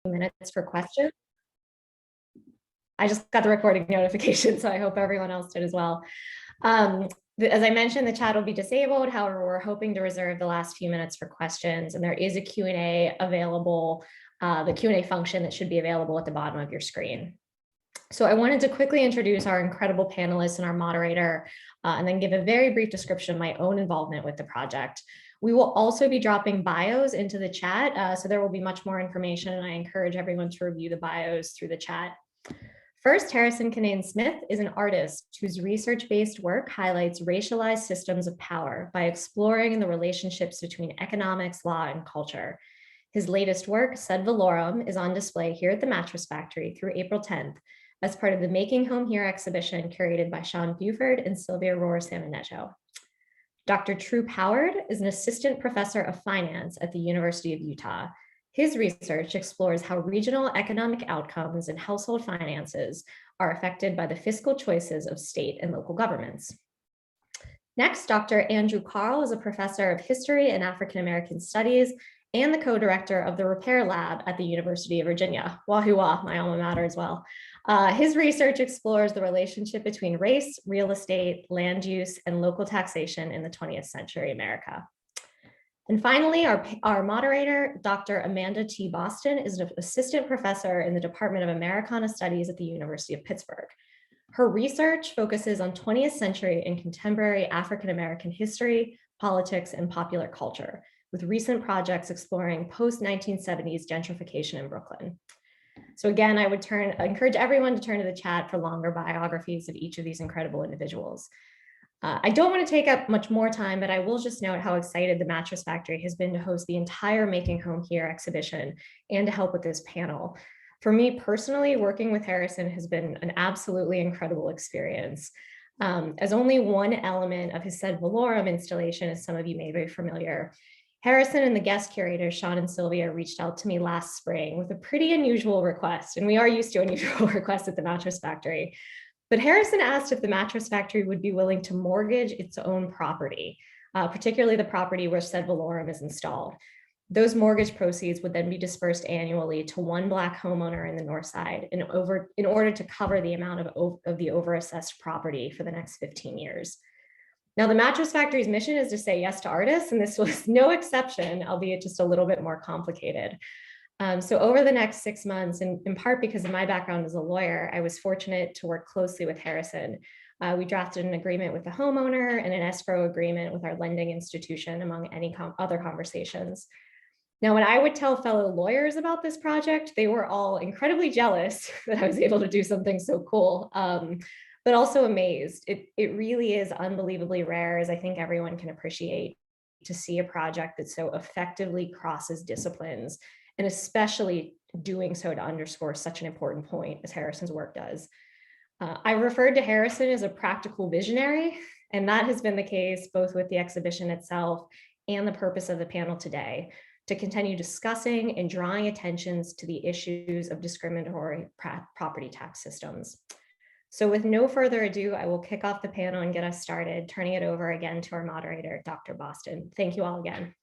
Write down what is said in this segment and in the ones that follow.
minutes for questions. I just got the recording notification, so I hope everyone else did as well. As I mentioned, the chat will be disabled. However, we're hoping to reserve the last few minutes for questions, and there is a Q&A available, the Q&A function that should be available at the bottom of your screen. So I wanted to quickly introduce our incredible panelists and our moderator, and then give a very brief description of my own involvement with the project. We will also be dropping bios into the chat, so there will be much more information, and I encourage everyone to review the bios through the chat. First, Harrison Kinane Smith is an artist whose research-based work highlights racialized systems of power by exploring the relationships between economics, law, and culture. His latest work, Sed Valorem, is on display here at the Mattress Factory through April 10th as part of the Making Home Here exhibition curated by Sean Buford and Sylvia Rohr-Samanejo. Dr. Troop Howard is an assistant professor of finance at the University of Utah. His research explores how regional economic outcomes and household finances are affected by the fiscal choices of state and local governments. Next, Dr. Andrew Carl is a professor of history and African American studies and the co-director of the Repair Lab at the University of Virginia. Wahoo wah, my alma mater as well. His research explores the relationship between race, real estate, land use, and local taxation in the 20th century America. And finally, our moderator, Dr. Amanda T. Boston, is an assistant professor in the Department of Americana Studies at the University of Pittsburgh. Her research focuses on 20th century and contemporary African-American history, politics, and popular culture, with recent projects exploring post-1970s gentrification in Brooklyn. So again, I would encourage everyone to turn to the chat for longer biographies of each of these incredible individuals. I don't want to take up much more time, but I will just note how excited the Mattress Factory has been to host the entire Making Home Here exhibition and to help with this panel. For me personally, working with Harrison has been an absolutely incredible experience. As only one element of his Sed Valorem installation, as some of you may be familiar, Harrison and the guest curators, Sean and Sylvia, reached out to me last spring with a pretty unusual request, and we are used to unusual requests at the Mattress Factory. But Harrison asked if the Mattress Factory would be willing to mortgage its own property, particularly the property where Sed Valorem is installed. Those mortgage proceeds would then be dispersed annually to one Black homeowner in the North Side in order to cover the amount of the overassessed property for the next 15 years. Now, the Mattress Factory's mission is to say yes to artists, and this was no exception, albeit just a little bit more complicated. So over the next 6 months, and in part because of my background as a lawyer, I was fortunate to work closely with Harrison. We drafted an agreement with the homeowner and an escrow agreement with our lending institution, among any other conversations. Now, when I would tell fellow lawyers about this project, they were all incredibly jealous that I was able to do something so cool, but also amazed. It really is unbelievably rare, as I think everyone can appreciate, to see a project that so effectively crosses disciplines, and especially doing so to underscore such an important point as Harrison's work does. I referred to Harrison as a practical visionary, and that has been the case both with the exhibition itself and the purpose of the panel today, to continue discussing and drawing attentions to the issues of discriminatory property tax systems. So with no further ado, I will kick off the panel and get us started, turning it over again to our moderator, Dr. Boston. Thank you all again.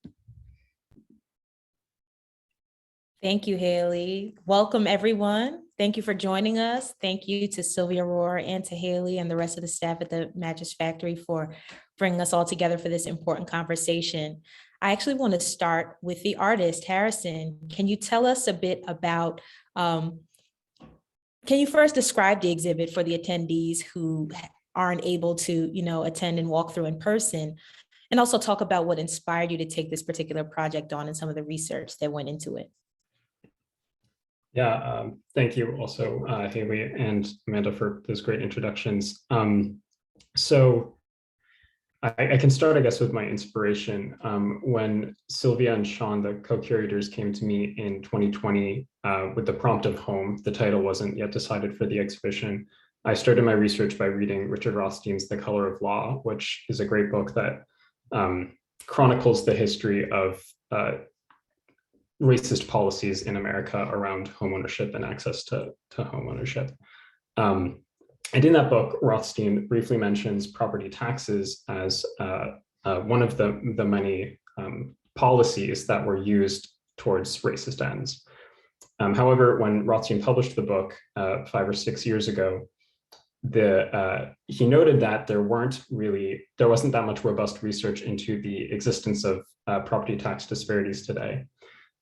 Thank you, Haley. Welcome, everyone. Thank you for joining us. Thank you to Sylvia Rohr and to Haley and the rest of the staff at the Mattress Factory for bringing us all together for this important conversation. I actually want to start with the artist, Harrison. Can you tell us a bit about, can you first describe the exhibit for the attendees who aren't able to, attend and walk through in person, and also talk about what inspired you to take this particular project on and some of the research that went into it? Yeah, thank you also, Haley and Amanda, for those great introductions. So I can start, I guess, with my inspiration. When Sylvia and Sean, the co-curators, came to me in 2020 with the prompt of home, the title wasn't yet decided for the exhibition. I started my research by reading Richard Rothstein's The Color of Law, which is a great book that chronicles the history of racist policies in America around homeownership and access to homeownership. And in that book, Rothstein briefly mentions property taxes as one of the many policies that were used towards racist ends. However, when Rothstein published the book 5 or 6 years ago, he noted that there wasn't that much robust research into the existence of property tax disparities today.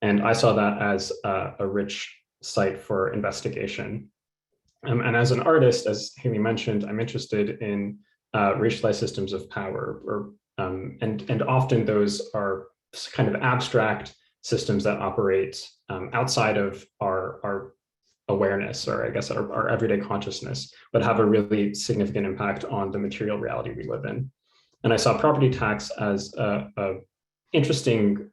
And I saw that as a rich site for investigation. And as an artist, as Haley mentioned, I'm interested in racialized systems of power, and often those are kind of abstract systems that operate outside of our awareness, or I guess our everyday consciousness, but have a really significant impact on the material reality we live in. And I saw property tax as a interesting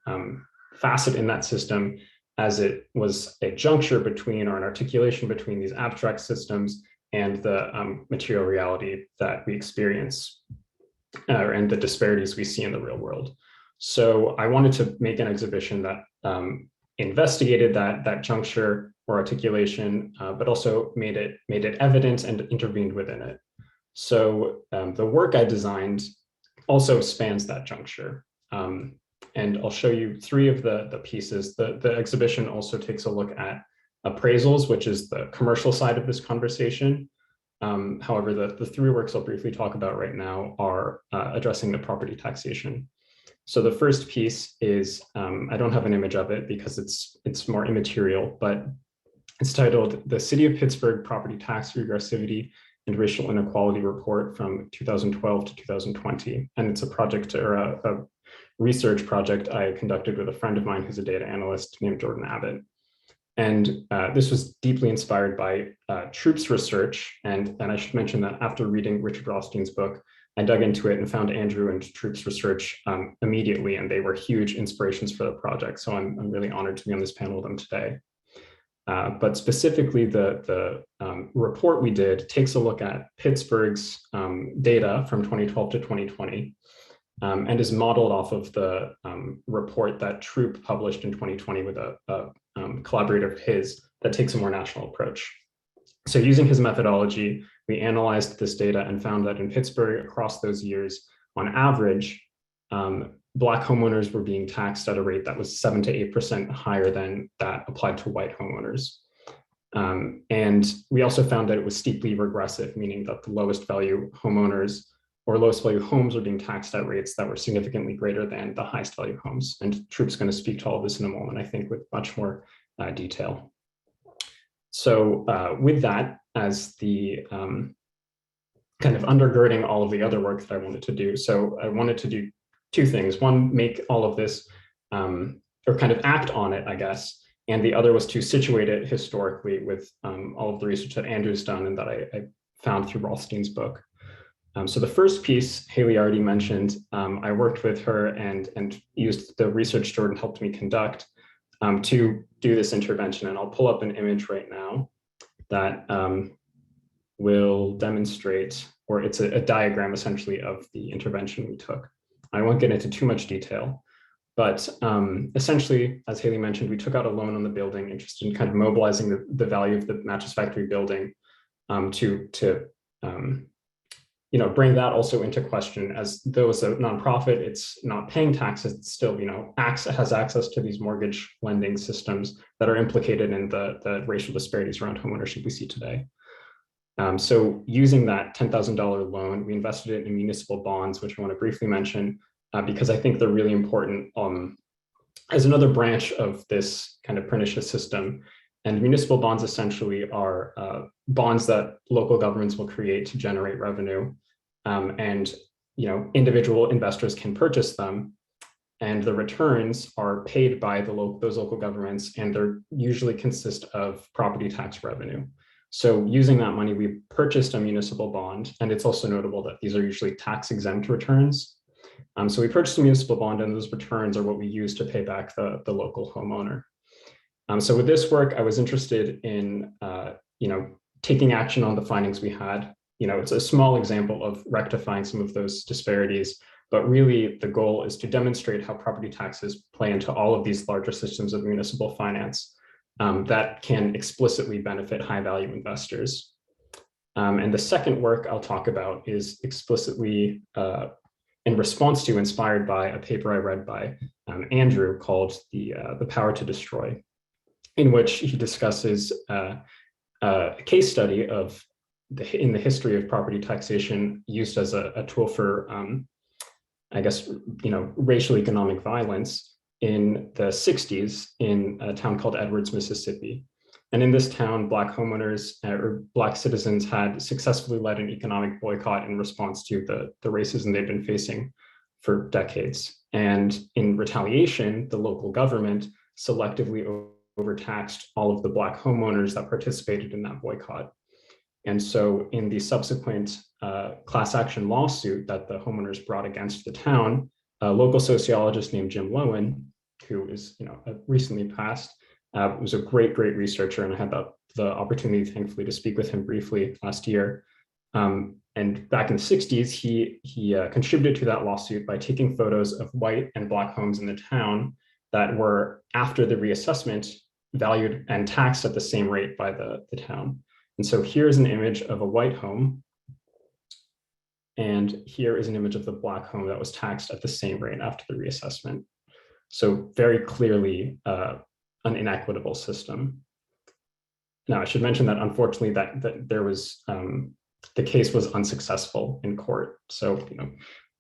facet in that system, as it was a juncture between, or an articulation between, these abstract systems and the material reality that we experience, and the disparities we see in the real world. So I wanted to make an exhibition that investigated that juncture or articulation, but also made it evident and intervened within it. So the work I designed also spans that juncture. And I'll show you 3 of the pieces. The exhibition also takes a look at appraisals, which is the commercial side of this conversation. However, the 3 works I'll briefly talk about right now are addressing the property taxation. So the first piece is, I don't have an image of it because it's more immaterial, but it's titled "The City of Pittsburgh Property Tax Regressivity and Racial Inequality Report from 2012 to 2020. And it's a project, or a research project I conducted with a friend of mine who's a data analyst named Jordan Abbott. And this was deeply inspired by Troop's research. And I should mention that after reading Richard Rothstein's book, I dug into it and found Andrew and Troop's research immediately, and they were huge inspirations for the project. So I'm really honored to be on this panel with them today. But specifically, the report we did takes a look at Pittsburgh's data from 2012 to 2020, and is modeled off of the report that Troop published in 2020 with a collaborator of his that takes a more national approach. So using his methodology, we analyzed this data and found that in Pittsburgh, across those years, on average, Black homeowners were being taxed at a rate that was 7 to 8% higher than that applied to white homeowners. And we also found that it was steeply regressive, meaning that the lowest value homeowners or lowest value homes were being taxed at rates that were significantly greater than the highest value homes. And Troop's going to speak to all of this in a moment, I think, with much more detail. So with that as the kind of undergirding all of the other work that I wanted to do. So I wanted to do 2 things. One, make all of this, or kind of act on it, I guess. And the other was to situate it historically with all of the research that Andrew's done and that I found through Rothstein's book. So the first piece, Haley already mentioned, I worked with her and used the research Jordan helped me conduct to do this intervention. And I'll pull up an image right now that will demonstrate, or it's a diagram essentially of the intervention we took. I won't get into too much detail, but essentially, as Haley mentioned, we took out a loan on the building, interested in kind of mobilizing the value of the mattress factory building to bring that also into question. As though as a nonprofit, it's not paying taxes, it's still, has access to these mortgage lending systems that are implicated in the racial disparities around homeownership we see today. So using that $10,000 loan, we invested it in municipal bonds, which I want to briefly mention, because I think they're really important as another branch of this kind of pernicious system. And municipal bonds essentially are bonds that local governments will create to generate revenue. And individual investors can purchase them, and the returns are paid by those local governments, and they usually consist of property tax revenue. So using that money, we purchased a municipal bond, and it's also notable that these are usually tax-exempt returns. So we purchased a municipal bond, and those returns are what we use to pay back the local homeowner. So with this work, I was interested in taking action on the findings we had. It's a small example of rectifying some of those disparities, but really the goal is to demonstrate how property taxes play into all of these larger systems of municipal finance that can explicitly benefit high-value investors. And the second work I'll talk about is explicitly in response to, inspired by a paper I read by Andrew called The Power to Destroy. in which he discusses a case study of in the history of property taxation used as a tool for, I guess, racial economic violence in the 60s in a town called Edwards, Mississippi. And in this town, Black homeowners or Black citizens had successfully led an economic boycott in response to the racism they'd been facing for decades. And in retaliation, the local government selectively overtaxed all of the Black homeowners that participated in that boycott. And so in the subsequent class action lawsuit that the homeowners brought against the town, a local sociologist named Jim Lowen, who is recently passed, was a great researcher, and I had the opportunity, thankfully, to speak with him briefly last year. And back in the 60s, he contributed to that lawsuit by taking photos of white and Black homes in the town that were, after the reassessment, valued and taxed at the same rate by the town. And so here's an image of a white home, and here is an image of the Black home that was taxed at the same rate after the reassessment. So very clearly an inequitable system. Now, I should mention that unfortunately that there was, the case was unsuccessful in court. So,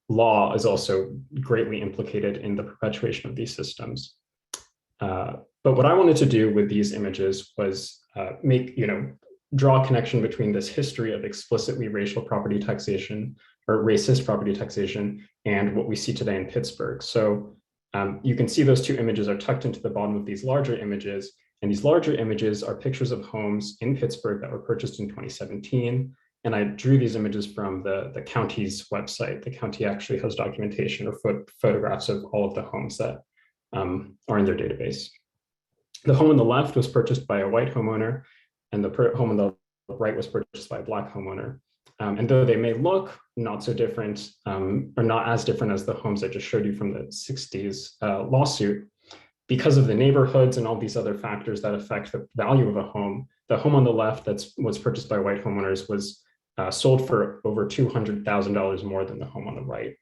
law is also greatly implicated in the perpetuation of these systems. But what I wanted to do with these images was draw a connection between this history of explicitly racial property taxation or racist property taxation and what we see today in Pittsburgh. So you can see those two images are tucked into the bottom of these larger images. And these larger images are pictures of homes in Pittsburgh that were purchased in 2017. And I drew these images from the county's website. The county actually has documentation or photographs of all of the homes that are in their database. The home on the left was purchased by a white homeowner, and the home on the right was purchased by a Black homeowner. And though they may look not so different or not as different as the homes I just showed you from the 60s lawsuit, because of the neighborhoods and all these other factors that affect the value of a home, the home on the left that was purchased by white homeowners was sold for over $200,000 more than the home on the right.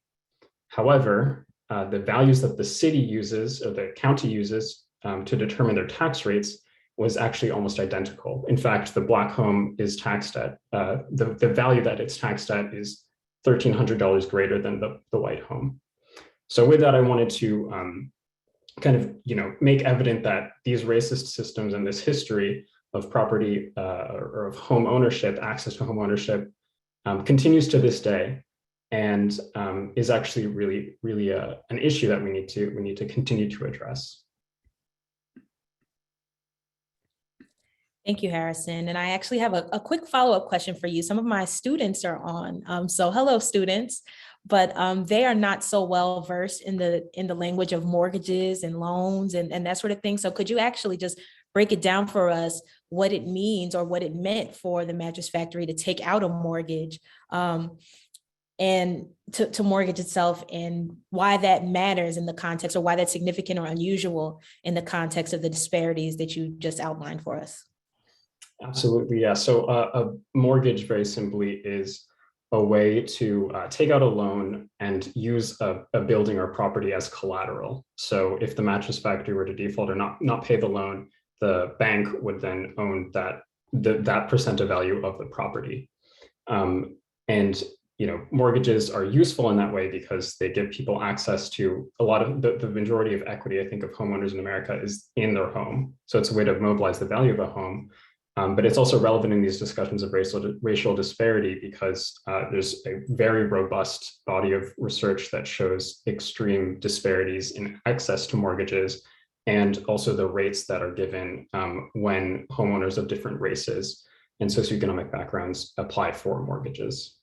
However, the values that the city uses or the county uses to determine their tax rates was actually almost identical. In fact, the Black home is taxed at, the value that it's taxed at is $1,300 greater than the white home. So with that, I wanted to make evident that these racist systems and this history of property or of home ownership, access to home ownership, continues to this day, and is actually really an issue that we need to continue to address. Thank you, Harrison. And I actually have a quick follow-up question for you. Some of my students are on. So hello, students, but they are not so well versed in the language of mortgages and loans and that sort of thing. So could you actually just break it down for us, what it means or what it meant for the Mattress Factory to take out a mortgage and to mortgage itself, and why that matters in the context, or why that's significant or unusual in the context of the disparities that you just outlined for us? Absolutely, yeah. So a mortgage, very simply, is a way to take out a loan and use a building or property as collateral. So if the Mattress Factory were to default or not pay the loan, the bank would then own that percent of value of the property. And mortgages are useful in that way because they give people access to a lot of the majority of equity, I think, of homeowners in America is in their home. So it's a way to mobilize the value of a home. But it's also relevant in these discussions of racial disparity because there's a very robust body of research that shows extreme disparities in access to mortgages and also the rates that are given when homeowners of different races and socioeconomic backgrounds apply for mortgages.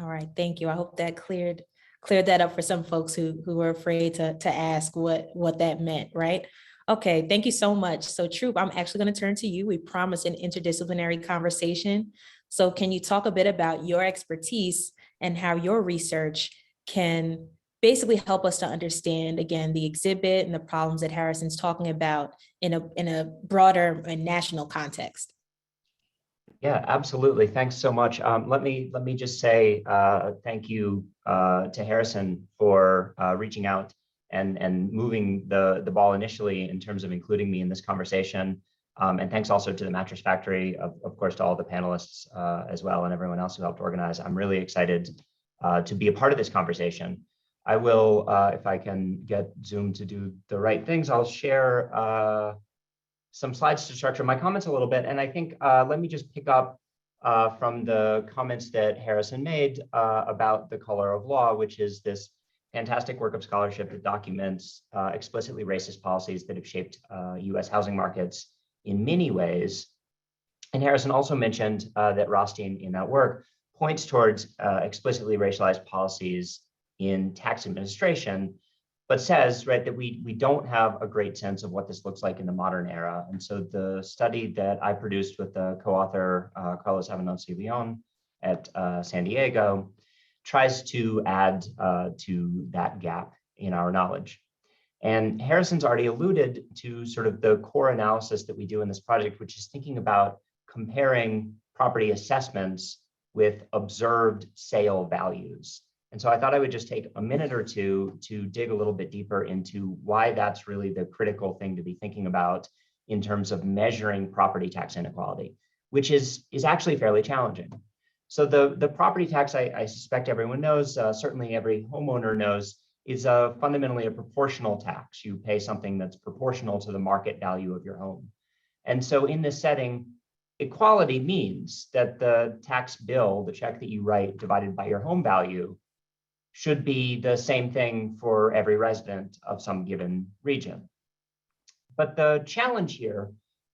All right, thank you. I hope that cleared that up for some folks who were afraid to ask what that meant, right? Okay, thank you so much. So Troop, I'm actually going to turn to you. We promised an interdisciplinary conversation. So can you talk a bit about your expertise and how your research can basically help us to understand, again, the exhibit and the problems that Harrison's talking about in a broader and national context? Yeah, absolutely. Thanks so much. Let me just say thank you to Harrison for reaching out and moving the ball initially in terms of including me in this conversation. And thanks also to the Mattress Factory, of course, to all the panelists as well, and everyone else who helped organize. I'm really excited to be a part of this conversation. I will, if I can get Zoom to do the right things, I'll share some slides to structure my comments a little bit. And I think, let me just pick up from the comments that Harrison made about the color of law, which is this fantastic work of scholarship that documents explicitly racist policies that have shaped US housing markets in many ways. And Harrison also mentioned that Rothstein in that work points towards explicitly racialized policies in tax administration, but says, right, that we don't have a great sense of what this looks like in the modern era. And so the study that I produced with the co-author, Carlos Avanossi-Leon at San Diego, tries to add to that gap in our knowledge. And Harrison's already alluded to sort of the core analysis that we do in this project, which is thinking about comparing property assessments with observed sale values. And so I thought I would just take a minute or two to dig a little bit deeper into why that's really the critical thing to be thinking about in terms of measuring property tax inequality, which is actually fairly challenging. So the property tax, I suspect everyone knows, certainly every homeowner knows, is fundamentally a proportional tax. You pay something that's proportional to the market value of your home. And so in this setting, equality means that the tax bill, the check that you write divided by your home value, should be the same thing for every resident of some given region. But the challenge here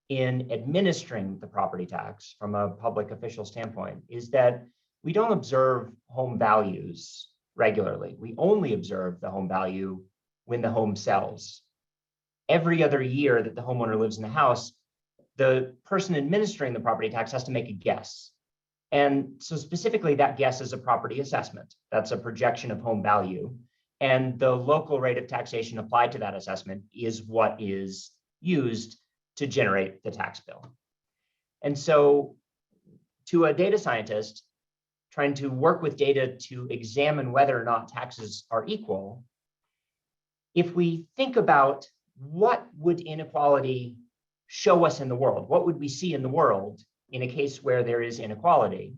in administering the property tax from a public official standpoint is that we don't observe home values regularly. We only observe the home value when the home sells. Every other year that the homeowner lives in the house, the person administering the property tax has to make a guess. And so specifically that guess is a property assessment. That's a projection of home value. And the local rate of taxation applied to that assessment is what is used to generate the tax bill. And so to a data scientist, trying to work with data to examine whether or not taxes are equal, if we think about what would inequality show us in the world, what would we see in the world in a case where there is inequality,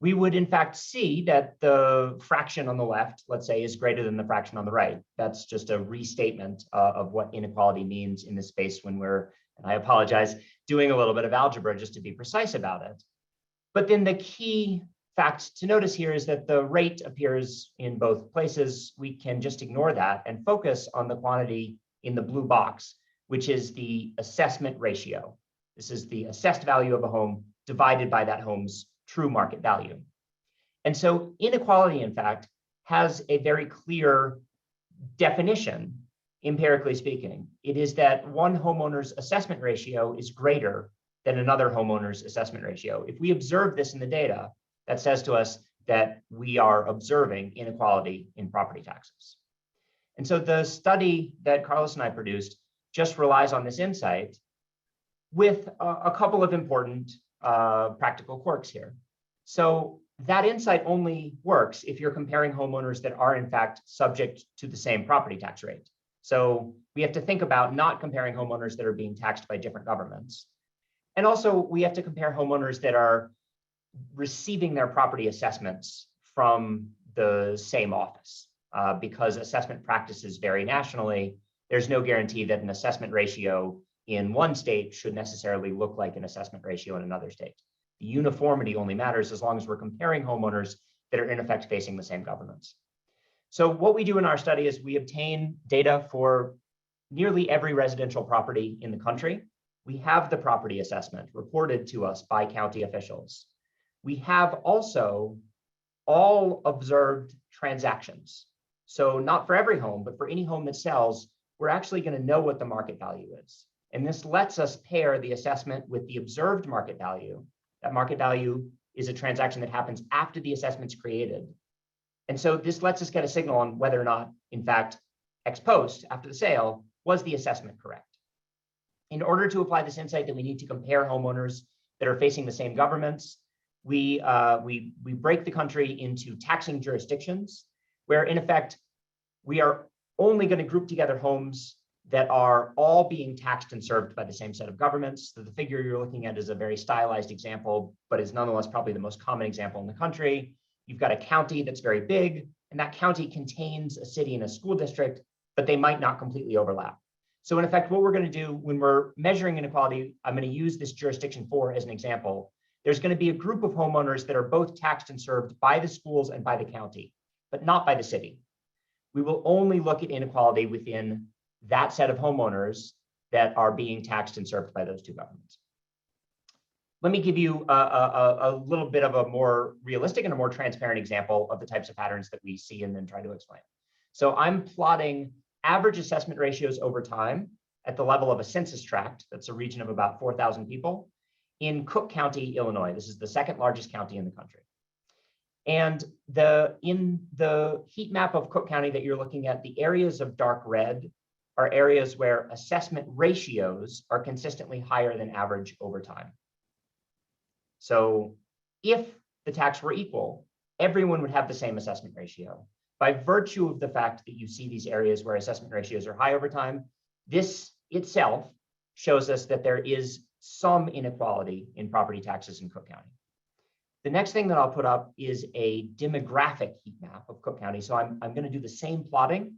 we would in fact see that the fraction on the left, let's say, is greater than the fraction on the right. That's just a restatement of what inequality means in this space when we're, and I apologize, doing a little bit of algebra just to be precise about it. But then the key fact to notice here is that the rate appears in both places. We can just ignore that and focus on the quantity in the blue box, which is the assessment ratio. This is the assessed value of a home divided by that home's true market value. And so inequality, in fact, has a very clear definition, empirically speaking. It is that one homeowner's assessment ratio is greater than another homeowner's assessment ratio. If we observe this in the data, that says to us that we are observing inequality in property taxes. And so the study that Carlos and I produced just relies on this insight with a couple of important practical quirks here. So that insight only works if you're comparing homeowners that are in fact subject to the same property tax rate. So we have to think about not comparing homeowners that are being taxed by different governments. And also we have to compare homeowners that are receiving their property assessments from the same office. Because assessment practices vary nationally, there's no guarantee that an assessment ratio in one state should necessarily look like an assessment ratio in another state. The uniformity only matters as long as we're comparing homeowners that are in effect facing the same governments. So what we do in our study is we obtain data for nearly every residential property in the country. We have the property assessment reported to us by county officials. We have also all observed transactions. So not for every home, but for any home that sells, we're actually going to know what the market value is. And this lets us pair the assessment with the observed market value. That market value is a transaction that happens after the assessment's created. And so this lets us get a signal on whether or not, in fact, ex post, after the sale, was the assessment correct. In order to apply this insight that we need to compare homeowners that are facing the same governments, we break the country into taxing jurisdictions, where in effect, we are only going to group together homes that are all being taxed and served by the same set of governments. So the figure you're looking at is a very stylized example, but is nonetheless probably the most common example in the country. You've got a county that's very big, and that county contains a city and a school district, but they might not completely overlap. So in effect, what we're going to do when we're measuring inequality, I'm going to use this jurisdiction 4 as an example. There's going to be a group of homeowners that are both taxed and served by the schools and by the county, but not by the city. We will only look at inequality within that set of homeowners that are being taxed and served by those two governments. Let me give you a little bit of a more realistic and a more transparent example of the types of patterns that we see and then try to explain. So I'm plotting average assessment ratios over time at the level of a census tract, that's a region of about 4,000 people, in Cook County, Illinois. This is the second largest county in the country. And in the heat map of Cook County that you're looking at, the areas of dark red are areas where assessment ratios are consistently higher than average over time. So if the tax were equal, everyone would have the same assessment ratio. By virtue of the fact that you see these areas where assessment ratios are high over time, this itself shows us that there is some inequality in property taxes in Cook County. The next thing that I'll put up is a demographic heat map of Cook County. So I'm going to do the same plotting,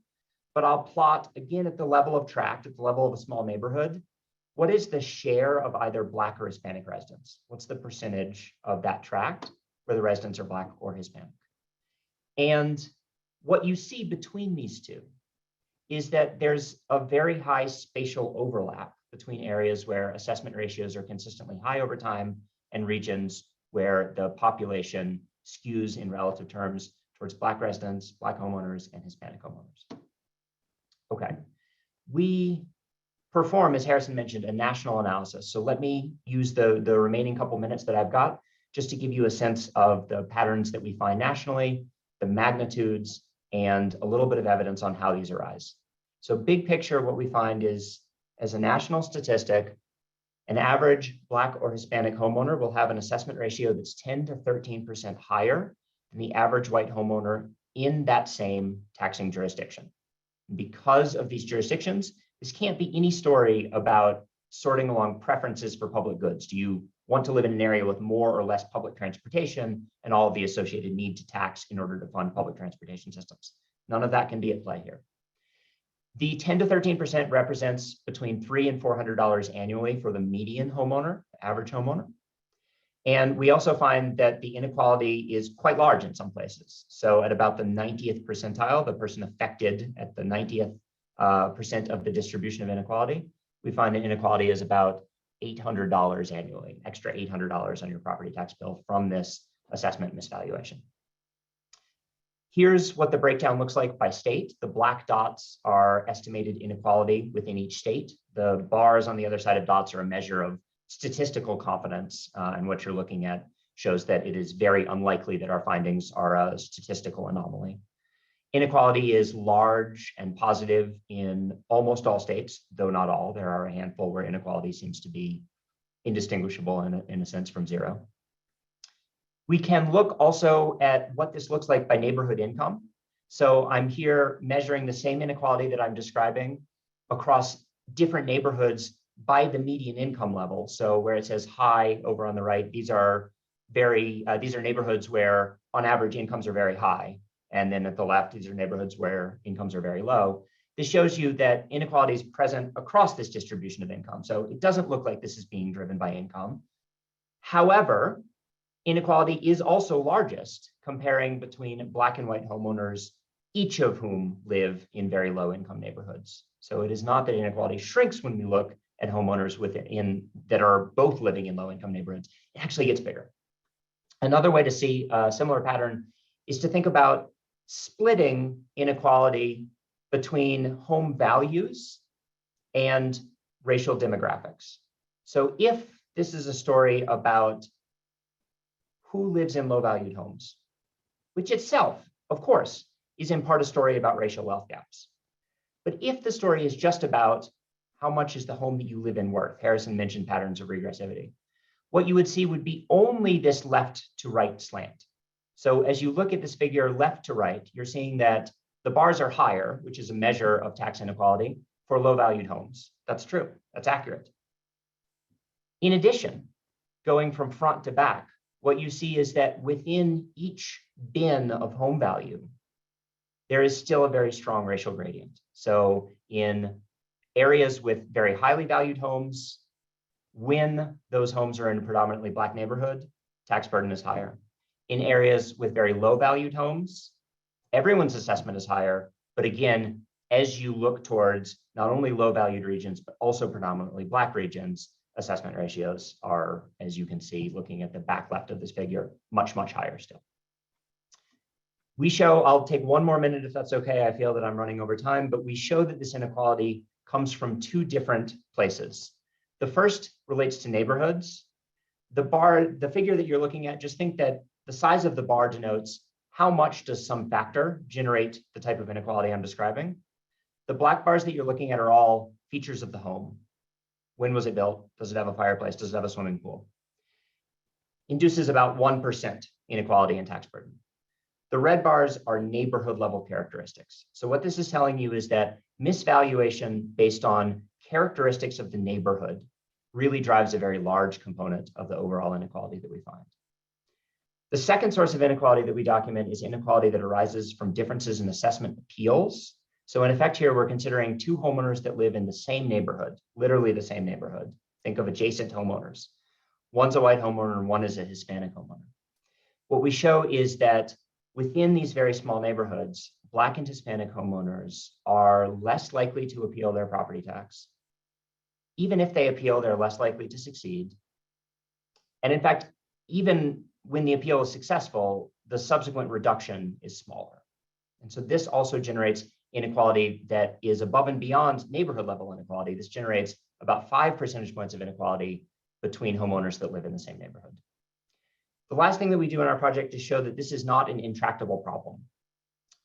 but I'll plot again at the level of tract, at the level of a small neighborhood. What is the share of either Black or Hispanic residents? What's the percentage of that tract where the residents are Black or Hispanic? And what you see between these two is that there's a very high spatial overlap between areas where assessment ratios are consistently high over time and regions where the population skews in relative terms towards Black residents, Black homeowners, and Hispanic homeowners. Okay, we perform, as Harrison mentioned, a national analysis. So let me use the remaining couple minutes that I've got just to give you a sense of the patterns that we find nationally, the magnitudes, and a little bit of evidence on how these arise. So big picture, what we find is, as a national statistic, an average Black or Hispanic homeowner will have an assessment ratio that's 10 to 13% higher than the average white homeowner in that same taxing jurisdiction. Because of these jurisdictions, this can't be any story about sorting along preferences for public goods. Do you want to live in an area with more or less public transportation and all of the associated need to tax in order to fund public transportation systems? None of that can be at play here. The 10 to 13% represents between $300 and $400 annually for the median homeowner, the average homeowner. And we also find that the inequality is quite large in some places. So at about the 90th percentile, the person affected at the 90th percent of the distribution of inequality, we find that inequality is about $800 annually, extra $800 on your property tax bill from this assessment misvaluation. Here's what the breakdown looks like by state. The black dots are estimated inequality within each state. The bars on the other side of dots are a measure of statistical confidence, and what you're looking at shows that it is very unlikely that our findings are a statistical anomaly. Inequality is large and positive in almost all states, though not all. There are a handful where inequality seems to be indistinguishable in a sense from zero. We can look also at what this looks like by neighborhood income. So I'm here measuring the same inequality that I'm describing across different neighborhoods by the median income level. So where it says high over on the right, these are neighborhoods where on average incomes are very high. And then at the left, these are neighborhoods where incomes are very low. This shows you that inequality is present across this distribution of income. So it doesn't look like this is being driven by income. However, inequality is also largest comparing between Black and white homeowners, each of whom live in very low income neighborhoods. So it is not that inequality shrinks when we look at homeowners that are both living in low income neighborhoods. It actually gets bigger. Another way to see a similar pattern is to think about splitting inequality between home values and racial demographics. So if this is a story about who lives in low valued homes, which itself, of course, is in part a story about racial wealth gaps. But if the story is just about how much is the home that you live in worth, Harrison mentioned patterns of regressivity, what you would see would be only this left to right slant. So as you look at this figure left to right, you're seeing that The bars are higher, which is a measure of tax inequality for low-valued homes. That's true. That's accurate. In addition, going from front to back, what you see is that within each bin of home value, there is still a very strong racial gradient. So in areas with very highly valued homes, when those homes are in a predominantly Black neighborhood, tax burden is higher. In areas with very low valued homes, everyone's assessment is higher. But again, as you look towards not only low valued regions, but also predominantly Black regions, assessment ratios are, as you can see, looking at the back left of this figure, much, much higher still. We show, I'll take one more minute if that's okay. I feel that I'm running over time, but we show that this inequality comes from two different places. The first relates to neighborhoods. The figure that you're looking at, just think that the size of the bar denotes how much does some factor generate the type of inequality I'm describing. The black bars that you're looking at are all features of the home. When was it built? Does it have a fireplace? Does it have a swimming pool? Induces about 1% inequality in tax burden. The red bars are neighborhood level characteristics. So what this is telling you is that misvaluation based on characteristics of the neighborhood really drives a very large component of the overall inequality that we find. The second source of inequality that we document is inequality that arises from differences in assessment appeals. So in effect here, we're considering two homeowners that live in the same neighborhood, literally the same neighborhood. Think of adjacent homeowners. One's a white homeowner and one is a Hispanic homeowner. What we show is that within these very small neighborhoods, Black and Hispanic homeowners are less likely to appeal their property tax. Even if they appeal, they're less likely to succeed. And in fact, even when the appeal is successful, the subsequent reduction is smaller. And so this also generates inequality that is above and beyond neighborhood level inequality. This generates about 5 percentage points of inequality between homeowners that live in the same neighborhood. The last thing that we do in our project is show that this is not an intractable problem.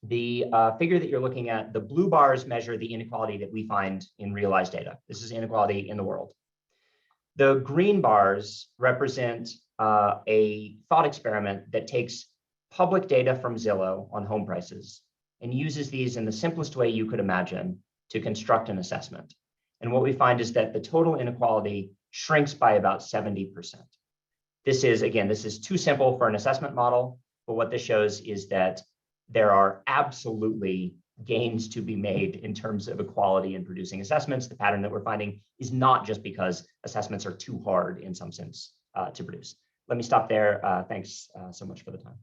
The figure that you're looking at, the blue bars measure the inequality that we find in realized data. This is inequality in the world. The green bars represent a thought experiment that takes public data from Zillow on home prices and uses these in the simplest way you could imagine to construct an assessment. And what we find is that the total inequality shrinks by about 70%. This is too simple for an assessment model, but what this shows is that there are absolutely gains to be made in terms of equality in producing assessments. The pattern that we're finding is not just because assessments are too hard in some sense to produce. Let me stop there. Thanks so much for the time.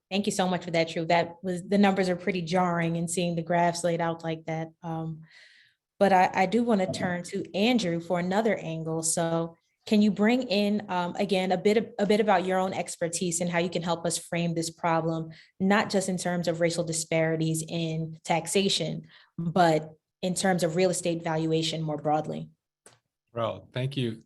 Thank you so much for that, Drew. The numbers are pretty jarring and seeing the graphs laid out like that. But I do want to turn to Andrew for another angle. So can you bring in, again, a bit about your own expertise and how you can help us frame this problem, not just in terms of racial disparities in taxation, but in terms of real estate valuation more broadly? Well, thank you,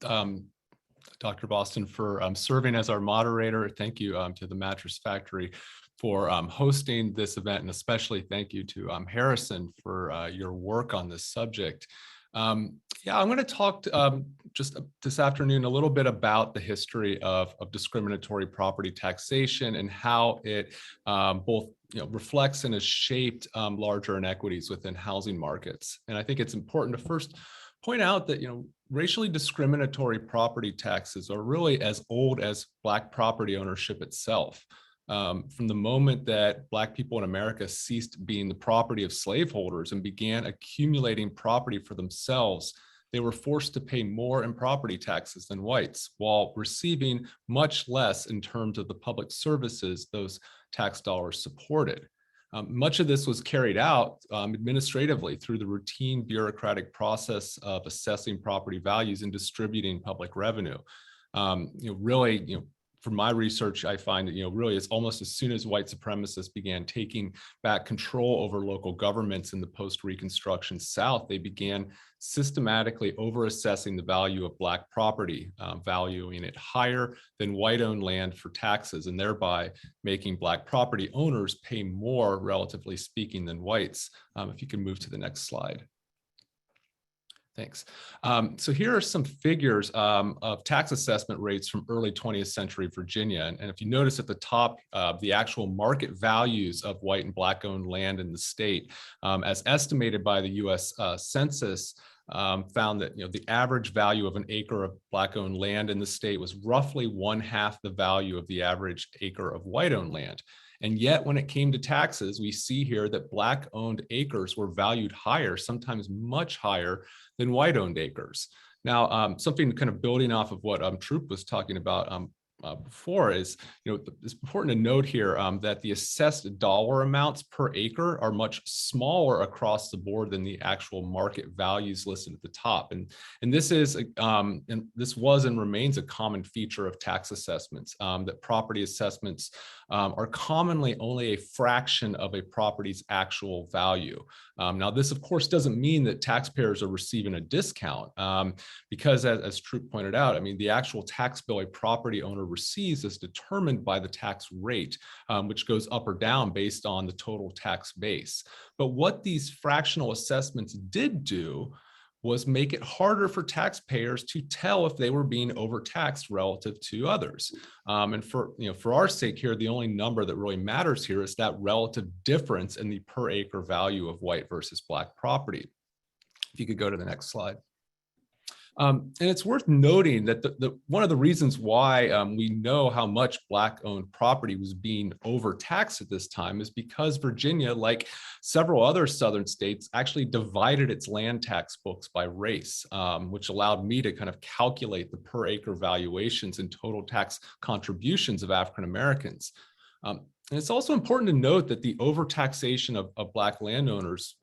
Dr. Boston, for serving as our moderator. Thank you to the Mattress Factory for hosting this event, and especially thank you to Harrison for your work on this subject. Yeah, I'm going to talk just this afternoon a little bit about the history of discriminatory property taxation and how it both reflects and has shaped larger inequities within housing markets. And I think it's important to first point out that racially discriminatory property taxes are really as old as Black property ownership itself. From the moment that Black people in America ceased being the property of slaveholders and began accumulating property for themselves, they were forced to pay more in property taxes than whites, while receiving much less in terms of the public services those tax dollars supported. Much of this was carried out administratively through the routine bureaucratic process of assessing property values and distributing public revenue. From my research, I find that, really it's almost as soon as white supremacists began taking back control over local governments in the post-Reconstruction South, they began systematically overassessing the value of Black property, valuing it higher than white-owned land for taxes, and thereby making Black property owners pay more, relatively speaking, than whites. If you can move to the next slide. Thanks. So here are some figures of tax assessment rates from early 20th century Virginia. And if you notice at the top, the actual market values of white and black owned land in the state, as estimated by the US Census, found that the average value of an acre of black owned land in the state was roughly 1/2 the value of the average acre of white owned land. And yet, when it came to taxes, we see here that Black-owned acres were valued higher, sometimes much higher than white-owned acres. Now, something kind of building off of what Troop was talking about before is, it's important to note here that the assessed dollar amounts per acre are much smaller across the board than the actual market values listed at the top. And this is, and this was and remains a common feature of tax assessments, that property assessments are commonly only a fraction of a property's actual value. Now, this, of course, doesn't mean that taxpayers are receiving a discount, because as Troop pointed out, I mean, the actual tax bill a property owner receives is determined by the tax rate, which goes up or down based on the total tax base. But what these fractional assessments did do was make it harder for taxpayers to tell if they were being overtaxed relative to others. And for our sake here, the only number that really matters here is that relative difference in the per acre value of white versus black property. If you could go to the next slide. And it's worth noting that one of the reasons why we know how much Black-owned property was being overtaxed at this time is because Virginia, like several other southern states, actually divided its land tax books by race, which allowed me to kind of calculate the per acre valuations and total tax contributions of African Americans. And it's also important to note that the overtaxation of Black landowners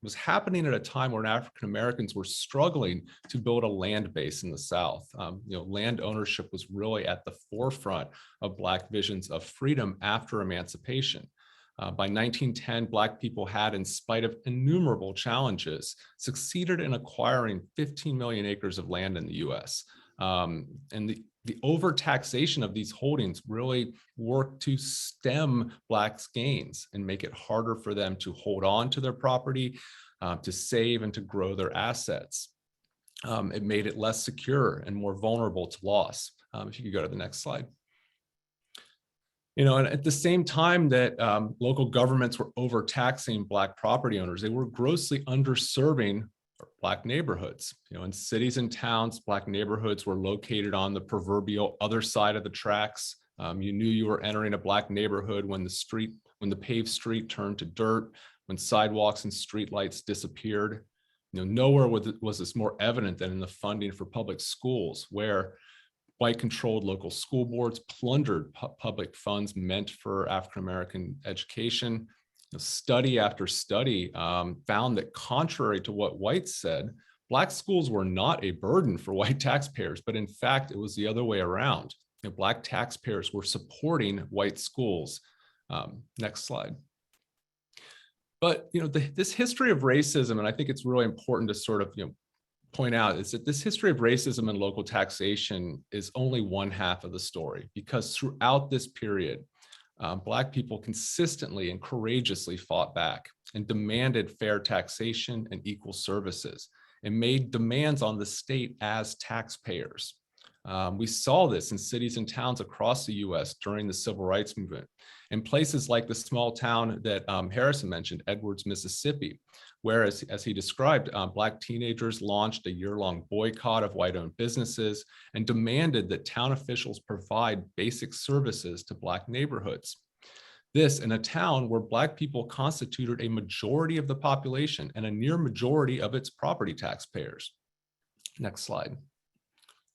was happening at a time when African Americans were struggling to build a land base in the South. Land ownership was really at the forefront of Black visions of freedom after emancipation. By 1910, Black people had, in spite of innumerable challenges, succeeded in acquiring 15 million acres of land in the US. And the overtaxation of these holdings really worked to stem Blacks' gains and make it harder for them to hold on to their property, to save and to grow their assets. It made it less secure and more vulnerable to loss. If you could go to the next slide. And at the same time that local governments were overtaxing Black property owners, they were grossly underserving Black neighborhoods. In cities and towns, Black neighborhoods were located on the proverbial other side of the tracks. You knew you were entering a Black neighborhood when the paved street turned to dirt, when sidewalks and streetlights disappeared. Nowhere was this more evident than in the funding for public schools, where white-controlled local school boards plundered public funds meant for African American education. Study after study found that, contrary to what whites said, Black schools were not a burden for white taxpayers, but in fact, it was the other way around. Black taxpayers were supporting white schools. Next slide. But this history of racism, and I think it's really important to sort of point out, is that this history of racism and local taxation is only one half of the story, because throughout this period, Black people consistently and courageously fought back and demanded fair taxation and equal services, and made demands on the state as taxpayers. We saw this in cities and towns across the US during the Civil Rights Movement, in places like the small town that Harrison mentioned, Edwards, Mississippi, where, as he described, Black teenagers launched a year-long boycott of white-owned businesses and demanded that town officials provide basic services to Black neighborhoods. This in a town where Black people constituted a majority of the population and a near majority of its property taxpayers. Next slide.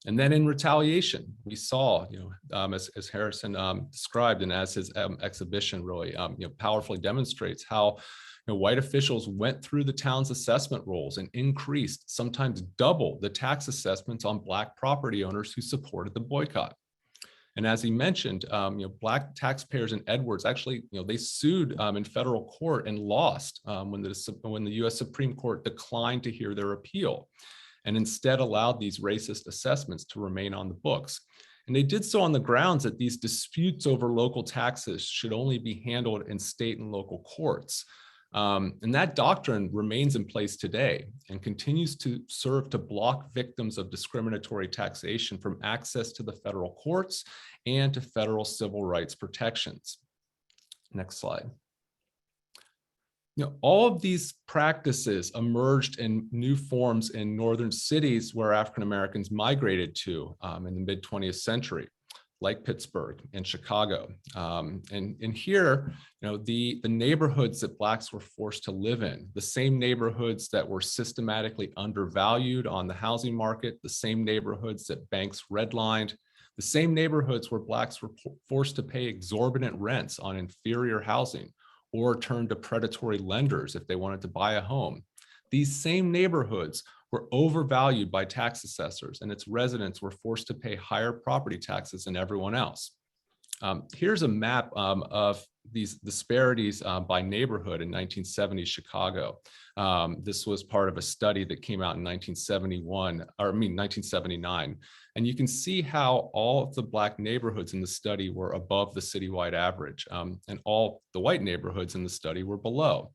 And then in retaliation, we saw, as Harrison described, and as his exhibition really powerfully demonstrates, how white officials went through the town's assessment rolls and increased, sometimes double, the tax assessments on Black property owners who supported the boycott. And as he mentioned, Black taxpayers in Edwards actually, they sued in federal court and lost when the U.S. Supreme Court declined to hear their appeal, and instead allowed these racist assessments to remain on the books. And they did so on the grounds that these disputes over local taxes should only be handled in state and local courts. And that doctrine remains in place today and continues to serve to block victims of discriminatory taxation from access to the federal courts and to federal civil rights protections. Next slide. All of these practices emerged in new forms in northern cities where African Americans migrated to in the mid-20th century, like Pittsburgh and Chicago. And here, the neighborhoods that Blacks were forced to live in, the same neighborhoods that were systematically undervalued on the housing market, the same neighborhoods that banks redlined, the same neighborhoods where Blacks were forced to pay exorbitant rents on inferior housing or turn to predatory lenders if they wanted to buy a home. These same neighborhoods were overvalued by tax assessors, and its residents were forced to pay higher property taxes than everyone else. Here's a map of these disparities by neighborhood in 1970 Chicago. This was part of a study that came out in 1979. And you can see how all of the Black neighborhoods in the study were above the citywide average, and all the white neighborhoods in the study were below.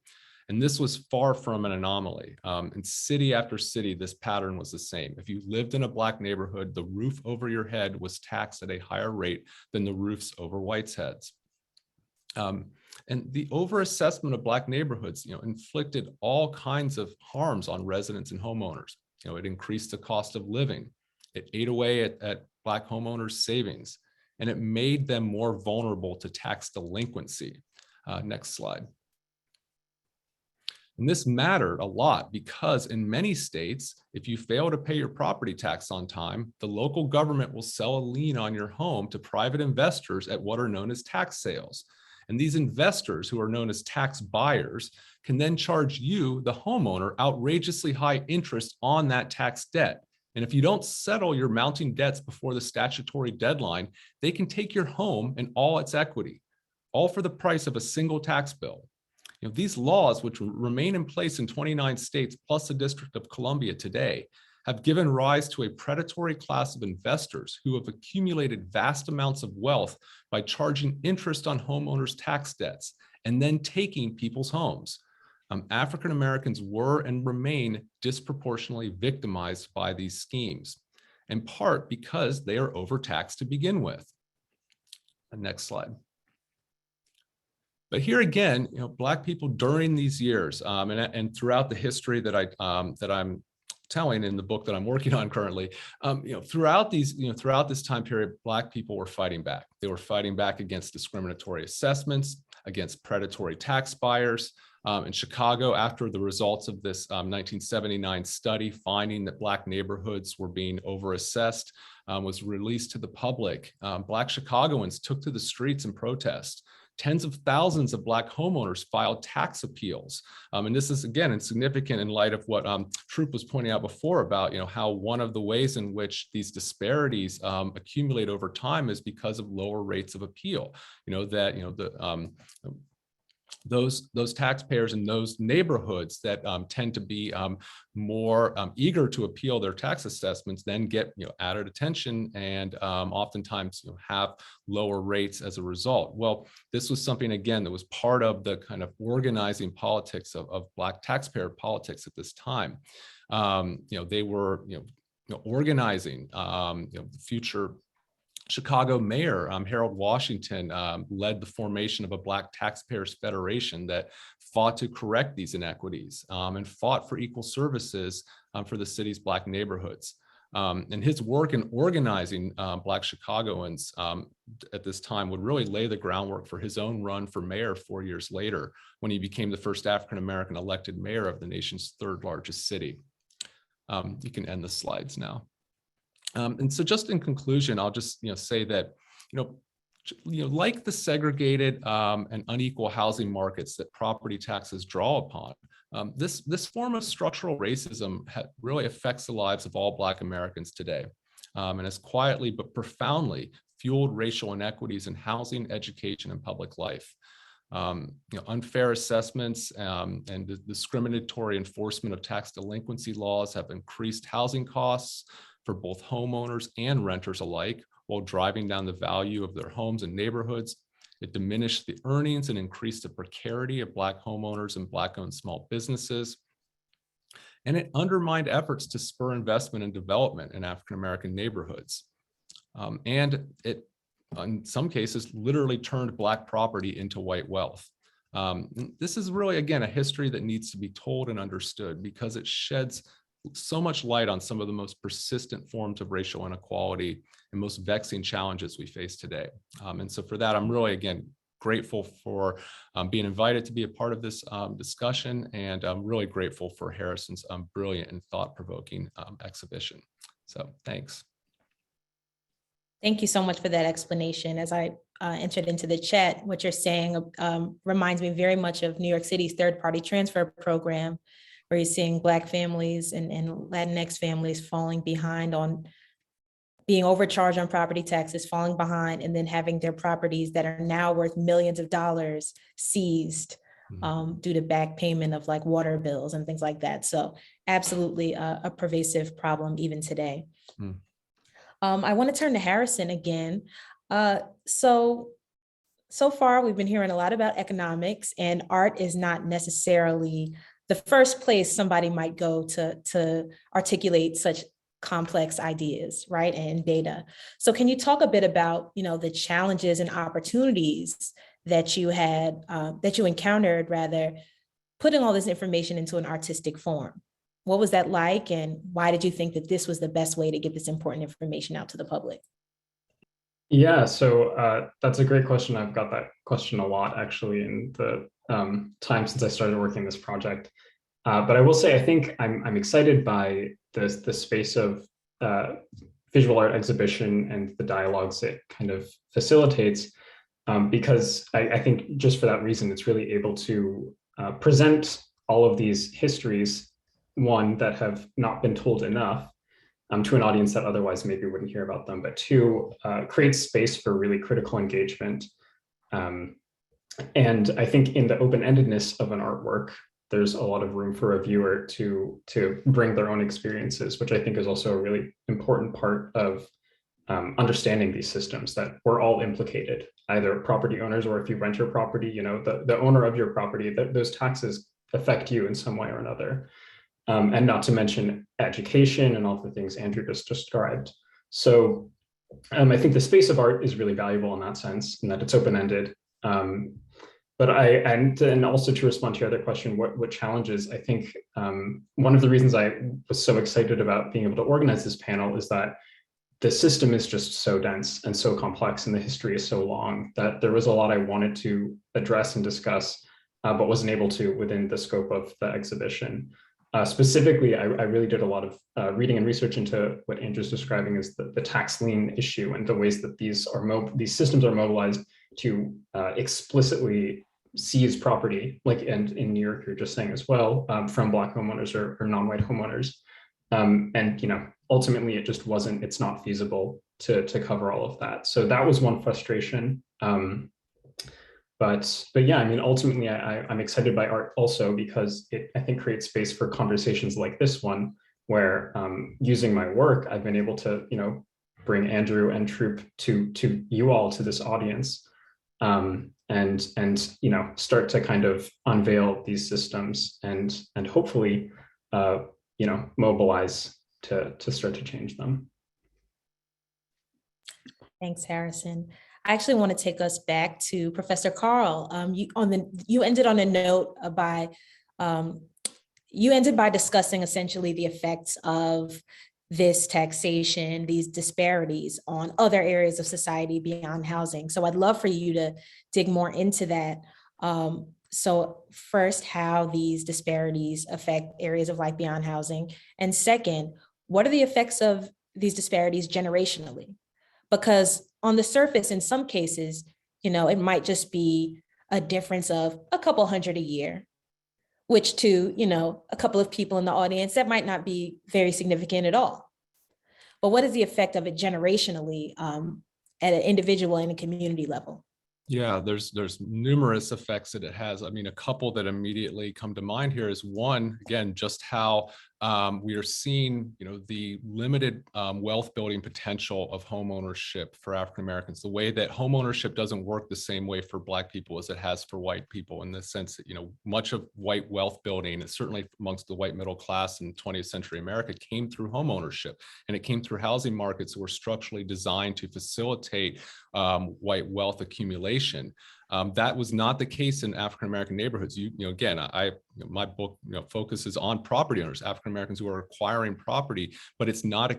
And this was far from an anomaly. In city after city, this pattern was the same. If you lived in a Black neighborhood, the roof over your head was taxed at a higher rate than the roofs over whites' heads. And the overassessment of Black neighborhoods, inflicted all kinds of harms on residents and homeowners. It increased the cost of living. It ate away at Black homeowners' savings, and it made them more vulnerable to tax delinquency. Next slide. And this mattered a lot because in many states, if you fail to pay your property tax on time, the local government will sell a lien on your home to private investors at what are known as tax sales. And these investors, who are known as tax buyers, can then charge you, the homeowner, outrageously high interest on that tax debt. And if you don't settle your mounting debts before the statutory deadline, they can take your home and all its equity, all for the price of a single tax bill. These laws, which remain in place in 29 states plus the District of Columbia today, have given rise to a predatory class of investors who have accumulated vast amounts of wealth by charging interest on homeowners' tax debts and then taking people's homes. African Americans were and remain disproportionately victimized by these schemes, in part because they are overtaxed to begin with. Next slide. But here again, Black people during these years and throughout the history that I'm telling in the book that I'm working on currently, throughout this time period, Black people were fighting back. They were fighting back against discriminatory assessments, against predatory tax buyers. In Chicago, after the results of this 1979 study finding that Black neighborhoods were being overassessed was released to the public, Black Chicagoans took to the streets in protest. Tens of thousands of Black homeowners filed tax appeals. And this is, again, significant in light of what Troop was pointing out before about how one of the ways in which these disparities accumulate over time is because of lower rates of appeal. Those taxpayers in those neighborhoods that tend to be more eager to appeal their tax assessments then get added attention and oftentimes have lower rates as a result. Well, this was something, again, that was part of the kind of organizing politics of Black taxpayer politics at this time. They were organizing the future Chicago Mayor Harold Washington led the formation of a Black Taxpayers Federation that fought to correct these inequities and fought for equal services for the city's Black neighborhoods. And his work in organizing Black Chicagoans at this time would really lay the groundwork for his own run for mayor 4 years later, when he became the first African-American elected mayor of the nation's third largest city. You can end the slides now. And so just in conclusion, I'll just say that, like the segregated and unequal housing markets that property taxes draw upon, this form of structural racism really affects the lives of all Black Americans today, and has quietly but profoundly fueled racial inequities in housing, education, and public life. Unfair assessments and the discriminatory enforcement of tax delinquency laws have increased housing costs for both homeowners and renters alike, while driving down the value of their homes and neighborhoods. It diminished the earnings and increased the precarity of Black homeowners and Black-owned small businesses. And it undermined efforts to spur investment and development in African-American neighborhoods. And it, in some cases, literally turned Black property into white wealth. This is really, again, a history that needs to be told and understood because it sheds so much light on some of the most persistent forms of racial inequality and most vexing challenges we face today. And so for that, I'm really, again, grateful for being invited to be a part of this discussion, and I'm really grateful for Harrison's brilliant and thought-provoking exhibition. So thanks. Thank you so much for that explanation. As I entered into the chat, what you're saying reminds me very much of New York City's third-party transfer program, where you're seeing Black families and Latinx families falling behind on being overcharged on property taxes, falling behind, and then having their properties that are now worth millions of dollars seized due to back payment of like water bills and things like that. So absolutely a pervasive problem even today. I want to turn to Harrison again. So far, we've been hearing a lot about economics, and art is not necessarily the first place somebody might go to articulate such complex ideas, right, and data. So can you talk a bit about, the challenges and opportunities that you had, that you encountered, rather, putting all this information into an artistic form? What was that like, and why did you think that this was the best way to get this important information out to the public? Yeah, so that's a great question. I've got that question a lot, actually, in the time since I started working this project. But I will say, I think I'm excited by the space of visual art exhibition and the dialogues it kind of facilitates, because I think just for that reason, it's really able to present all of these histories, one, that have not been told enough to an audience that otherwise maybe wouldn't hear about them, but two, create space for really critical engagement. And I think in the open-endedness of an artwork, there's a lot of room for a viewer to bring their own experiences, which I think is also a really important part of understanding these systems, that we're all implicated, either property owners, or if you rent your property, the owner of your property, those taxes affect you in some way or another. And not to mention education and all the things Andrew just described. So I think the space of art is really valuable in that sense, in that it's open-ended. But and also to respond to your other question, what challenges, I think one of the reasons I was so excited about being able to organize this panel is that the system is just so dense and so complex, and the history is so long, that there was a lot I wanted to address and discuss, but wasn't able to within the scope of the exhibition. Specifically, I really did a lot of reading and research into what Andrew's describing as the tax lien issue, and the ways that these systems are mobilized to explicitly seize property, like and in New York, you're just saying as well, from Black homeowners or non-white homeowners. And ultimately, it's not feasible to cover all of that. So that was one frustration. But yeah, I mean, ultimately, I'm excited by art also because it, I think, creates space for conversations like this one, where using my work, I've been able to, bring Andrew and Troop to you all, to this audience, and start to kind of unveil these systems and hopefully, mobilize to start to change them. Thanks, Harrison. I actually want to take us back to Professor Carl. You ended on a note by discussing essentially the effects of this taxation, these disparities on other areas of society beyond housing. So I'd love for you to dig more into that. So first, how these disparities affect areas of life beyond housing. And second, what are the effects of these disparities generationally? Because on the surface, in some cases, it might just be a difference of a couple hundred a year, which to, a couple of people in the audience, that might not be very significant at all. But what is the effect of it generationally at an individual and a community level? Yeah, there's numerous effects that it has. I mean, a couple that immediately come to mind here is one, again, just how we are seeing, the limited wealth building potential of home ownership for African Americans. The way that home ownership doesn't work the same way for Black people as it has for white people, in the sense that, much of white wealth building, and certainly amongst the white middle class in 20th century America, came through home ownership, and it came through housing markets that were structurally designed to facilitate white wealth accumulation. That was not the case in African American neighborhoods. Again, my book focuses on property owners, African Americans who are acquiring property, but it's not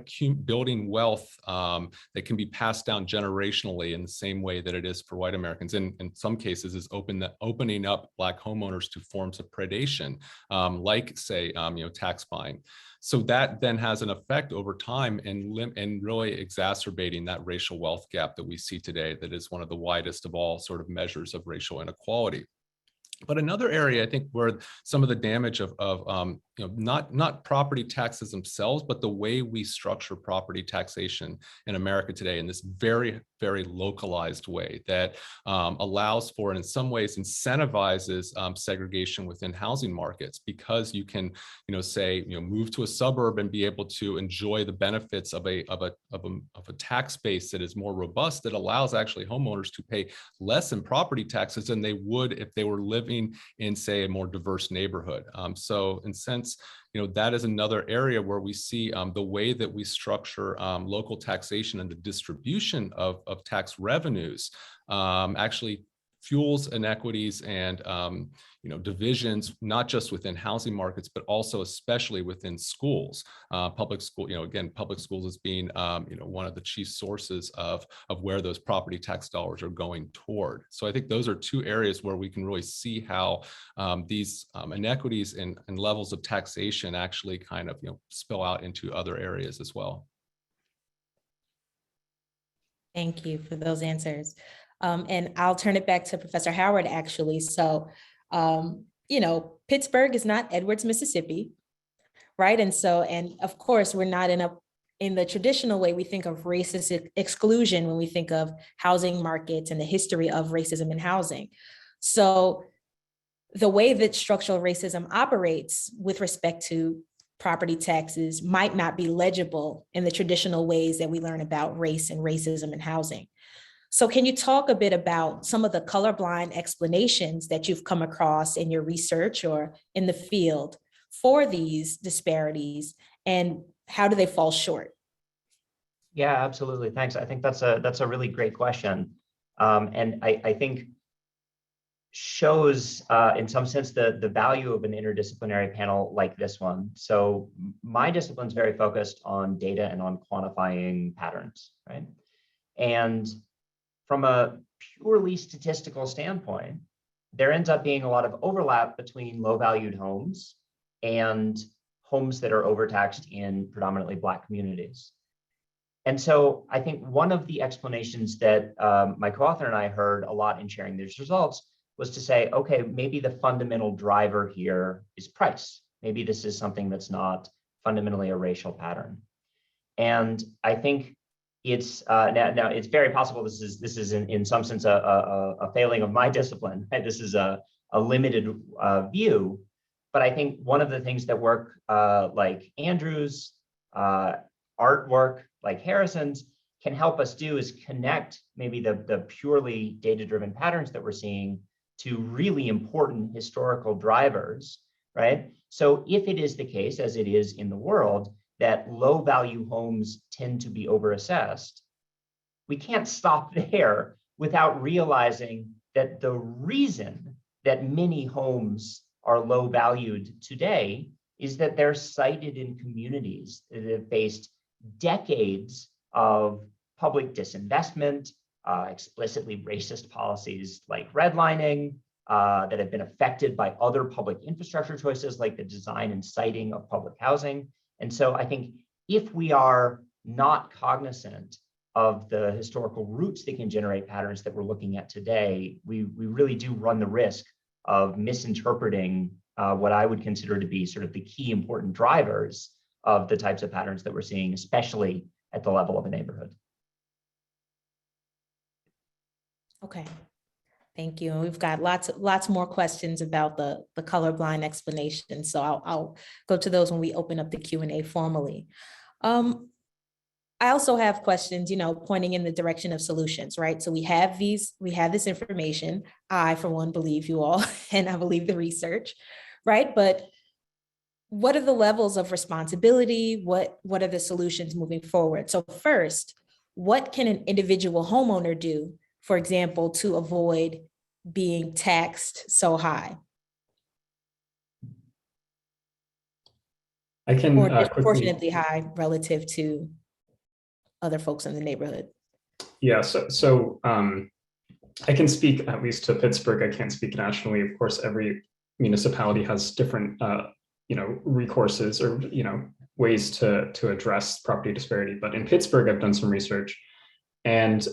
building wealth that can be passed down generationally in the same way that it is for white Americans. And in some cases, is opening up Black homeowners to forms of predation, like, say, tax buying. So that then has an effect over time and really exacerbating that racial wealth gap that we see today, that is one of the widest of all sort of measures of racial inequality. But another area, I think, where some of the damage of not property taxes themselves, but the way we structure property taxation in America today in this very, very localized way that allows for, and in some ways incentivizes segregation within housing markets, because you can, say, move to a suburb and be able to enjoy the benefits of a tax base that is more robust, that allows actually homeowners to pay less in property taxes than they would if they were living in, say, a more diverse neighborhood. So in sense, that is another area where we see the way that we structure local taxation and the distribution of tax revenues actually fuels inequities and divisions, not just within housing markets, but also especially within schools. Public school, again, public schools as being one of the chief sources of where those property tax dollars are going toward. So I think those are two areas where we can really see how these inequities and levels of taxation actually kind of spill out into other areas as well. Thank you for those answers. And I'll turn it back to Professor Howard, actually. So, Pittsburgh is not Edwards, Mississippi, right? And of course, we're not in the traditional way we think of racist exclusion when we think of housing markets and the history of racism in housing. So the way that structural racism operates with respect to property taxes might not be legible in the traditional ways that we learn about race and racism in housing. So can you talk a bit about some of the colorblind explanations that you've come across in your research or in the field for these disparities, and how do they fall short? Yeah, absolutely. Thanks. I think that's a really great question. And I think shows in some sense the value of an interdisciplinary panel like this one. So my discipline is very focused on data and on quantifying patterns, right? And from a purely statistical standpoint, there ends up being a lot of overlap between low-valued homes and homes that are overtaxed in predominantly Black communities. And so I think one of the explanations that my co-author and I heard a lot in sharing these results was to say, okay, maybe the fundamental driver here is price. Maybe this is something that's not fundamentally a racial pattern. And I think it's now it's very possible this is in some sense a failing of my discipline. Right? This is a limited view, but I think one of the things that work like Andrew's artwork like Harrison's can help us do is connect maybe the purely data-driven patterns that we're seeing to really important historical drivers, right? So if it is the case, as it is in the world, that low-value homes tend to be overassessed, we can't stop there without realizing that the reason that many homes are low-valued today is that they're sited in communities that have faced decades of public disinvestment, explicitly racist policies like redlining, that have been affected by other public infrastructure choices like the design and siting of public housing. And so I think if we are not cognizant of the historical roots that can generate patterns that we're looking at today, we really do run the risk of misinterpreting what I would consider to be sort of the key important drivers of the types of patterns that we're seeing, especially at the level of a neighborhood. Okay. Thank you. And we've got lots more questions about the colorblind explanation. So I'll go to those when we open up the Q&A formally. I also have questions, pointing in the direction of solutions, right? So we have this information. I, for one, believe you all, and I believe the research, right? But what are the levels of responsibility? What are the solutions moving forward? So first, what can an individual homeowner do, for example, to avoid being taxed so high? I can Or quickly. disproportionately high relative to other folks in the neighborhood. Yeah, so I can speak at least to Pittsburgh. I can't speak nationally. Of course, every municipality has different recourses or ways to address property disparity. But in Pittsburgh, I've done some research, and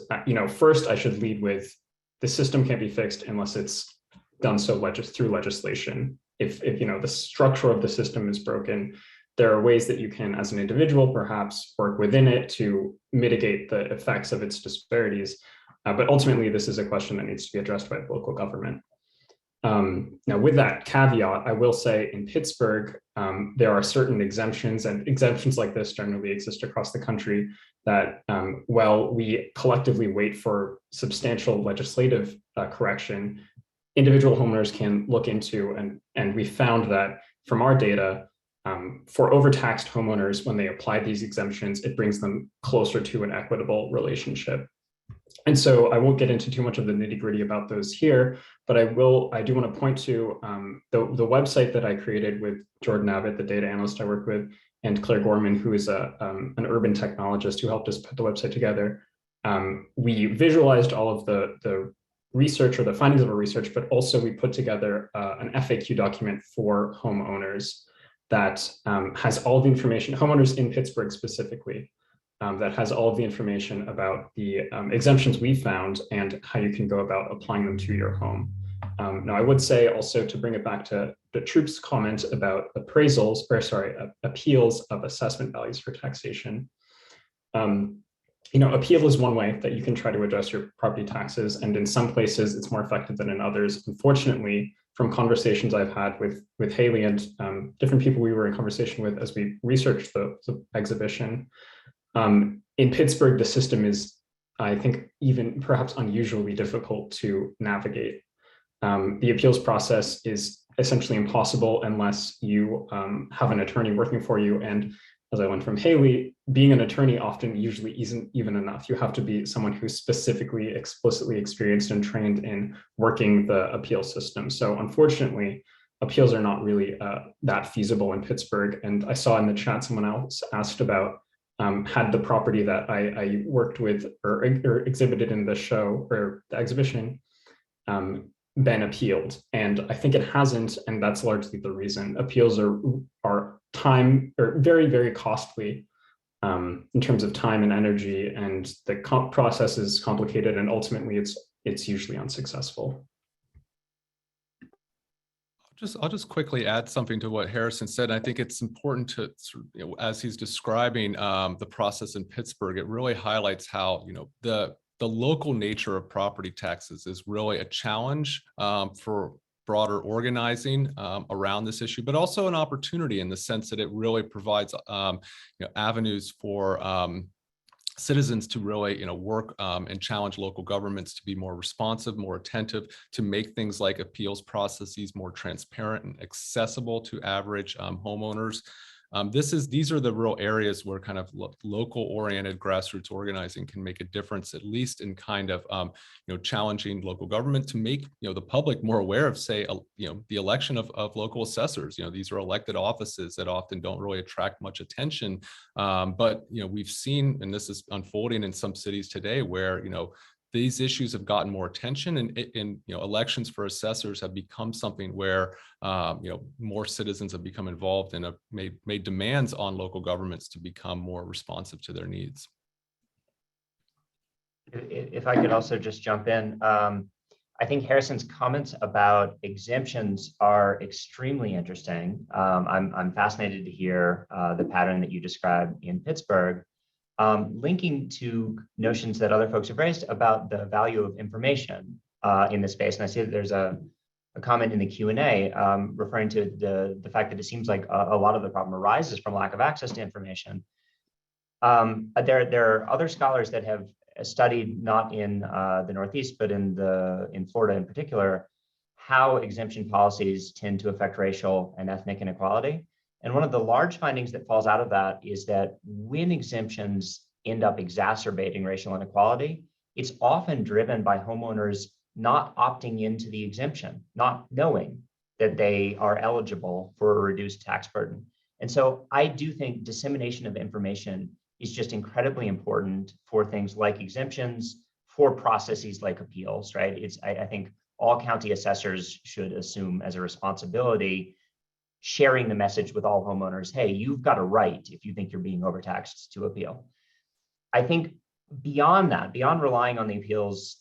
first I should lead with the system can't be fixed unless it's done so through legislation. If the structure of the system is broken, there are ways that you can, as an individual, perhaps work within it to mitigate the effects of its disparities. But ultimately, this is a question that needs to be addressed by the local government. Now, with that caveat, I will say in Pittsburgh, there are certain exemptions, and exemptions like this generally exist across the country that, while we collectively wait for substantial legislative correction, individual homeowners can look into, and we found that from our data, for overtaxed homeowners, when they apply these exemptions, it brings them closer to an equitable relationship. And so I won't get into too much of the nitty-gritty about those here, but I do want to point to the website that I created with Jordan Abbott, the data analyst I work with, and Claire Gorman, who is an urban technologist who helped us put the website together. We visualized all of the research or the findings of our research, but also we put together an FAQ document for homeowners that has all the information, homeowners in Pittsburgh specifically, that has all of the information about the exemptions we found and how you can go about applying them to your home. Now, I would say also, to bring it back to the Troop's comment about appeals of assessment values for taxation. Appeal is one way that you can try to address your property taxes, and in some places it's more effective than in others. Unfortunately, from conversations I've had with Haley and different people we were in conversation with as we researched the exhibition, in Pittsburgh, the system is, I think, even perhaps unusually difficult to navigate. The appeals process is essentially impossible unless you have an attorney working for you. And as I learned from Haley, being an attorney often usually isn't even enough. You have to be someone who's specifically, explicitly experienced and trained in working the appeal system. So unfortunately, appeals are not really that feasible in Pittsburgh. And I saw in the chat someone else asked about had the property that I worked with or exhibited in the show or the exhibition been appealed, and I think it hasn't, and that's largely the reason. Appeals are time or very, very costly in terms of time and energy, and the process is complicated, and ultimately it's usually unsuccessful. I'll just quickly add something to what Harrison said. I think it's important to, as he's describing the process in Pittsburgh, it really highlights how the local nature of property taxes is really a challenge for broader organizing around this issue, but also an opportunity in the sense that it really provides avenues for citizens to really work and challenge local governments to be more responsive, more attentive, to make things like appeals processes more transparent and accessible to average homeowners. These are the real areas where kind of local oriented grassroots organizing can make a difference, at least in kind of challenging local government to make the public more aware of, say, the election of local assessors. These are elected offices that often don't really attract much attention, but we've seen, and this is unfolding in some cities today, where these issues have gotten more attention, and elections for assessors have become something where more citizens have become involved and have made demands on local governments to become more responsive to their needs. If I could also just jump in, I think Harrison's comments about exemptions are extremely interesting. I'm fascinated to hear the pattern that you described in Pittsburgh. Linking to notions that other folks have raised about the value of information. in this space. And I see that there's a comment in the Q&A referring to the fact that it seems like a lot of the problem arises from lack of access to information. There are other scholars that have studied, not in the Northeast, but in Florida in particular, how exemption policies tend to affect racial and ethnic inequality. And one of the large findings that falls out of that is that when exemptions end up exacerbating racial inequality, it's often driven by homeowners not opting into the exemption, not knowing that they are eligible for a reduced tax burden. And so I do think dissemination of information is just incredibly important for things like exemptions, for processes like appeals, right? I think all county assessors should assume as a responsibility sharing the message with all homeowners, hey, you've got a right if you think you're being overtaxed to appeal. I think beyond that, beyond relying on the appeals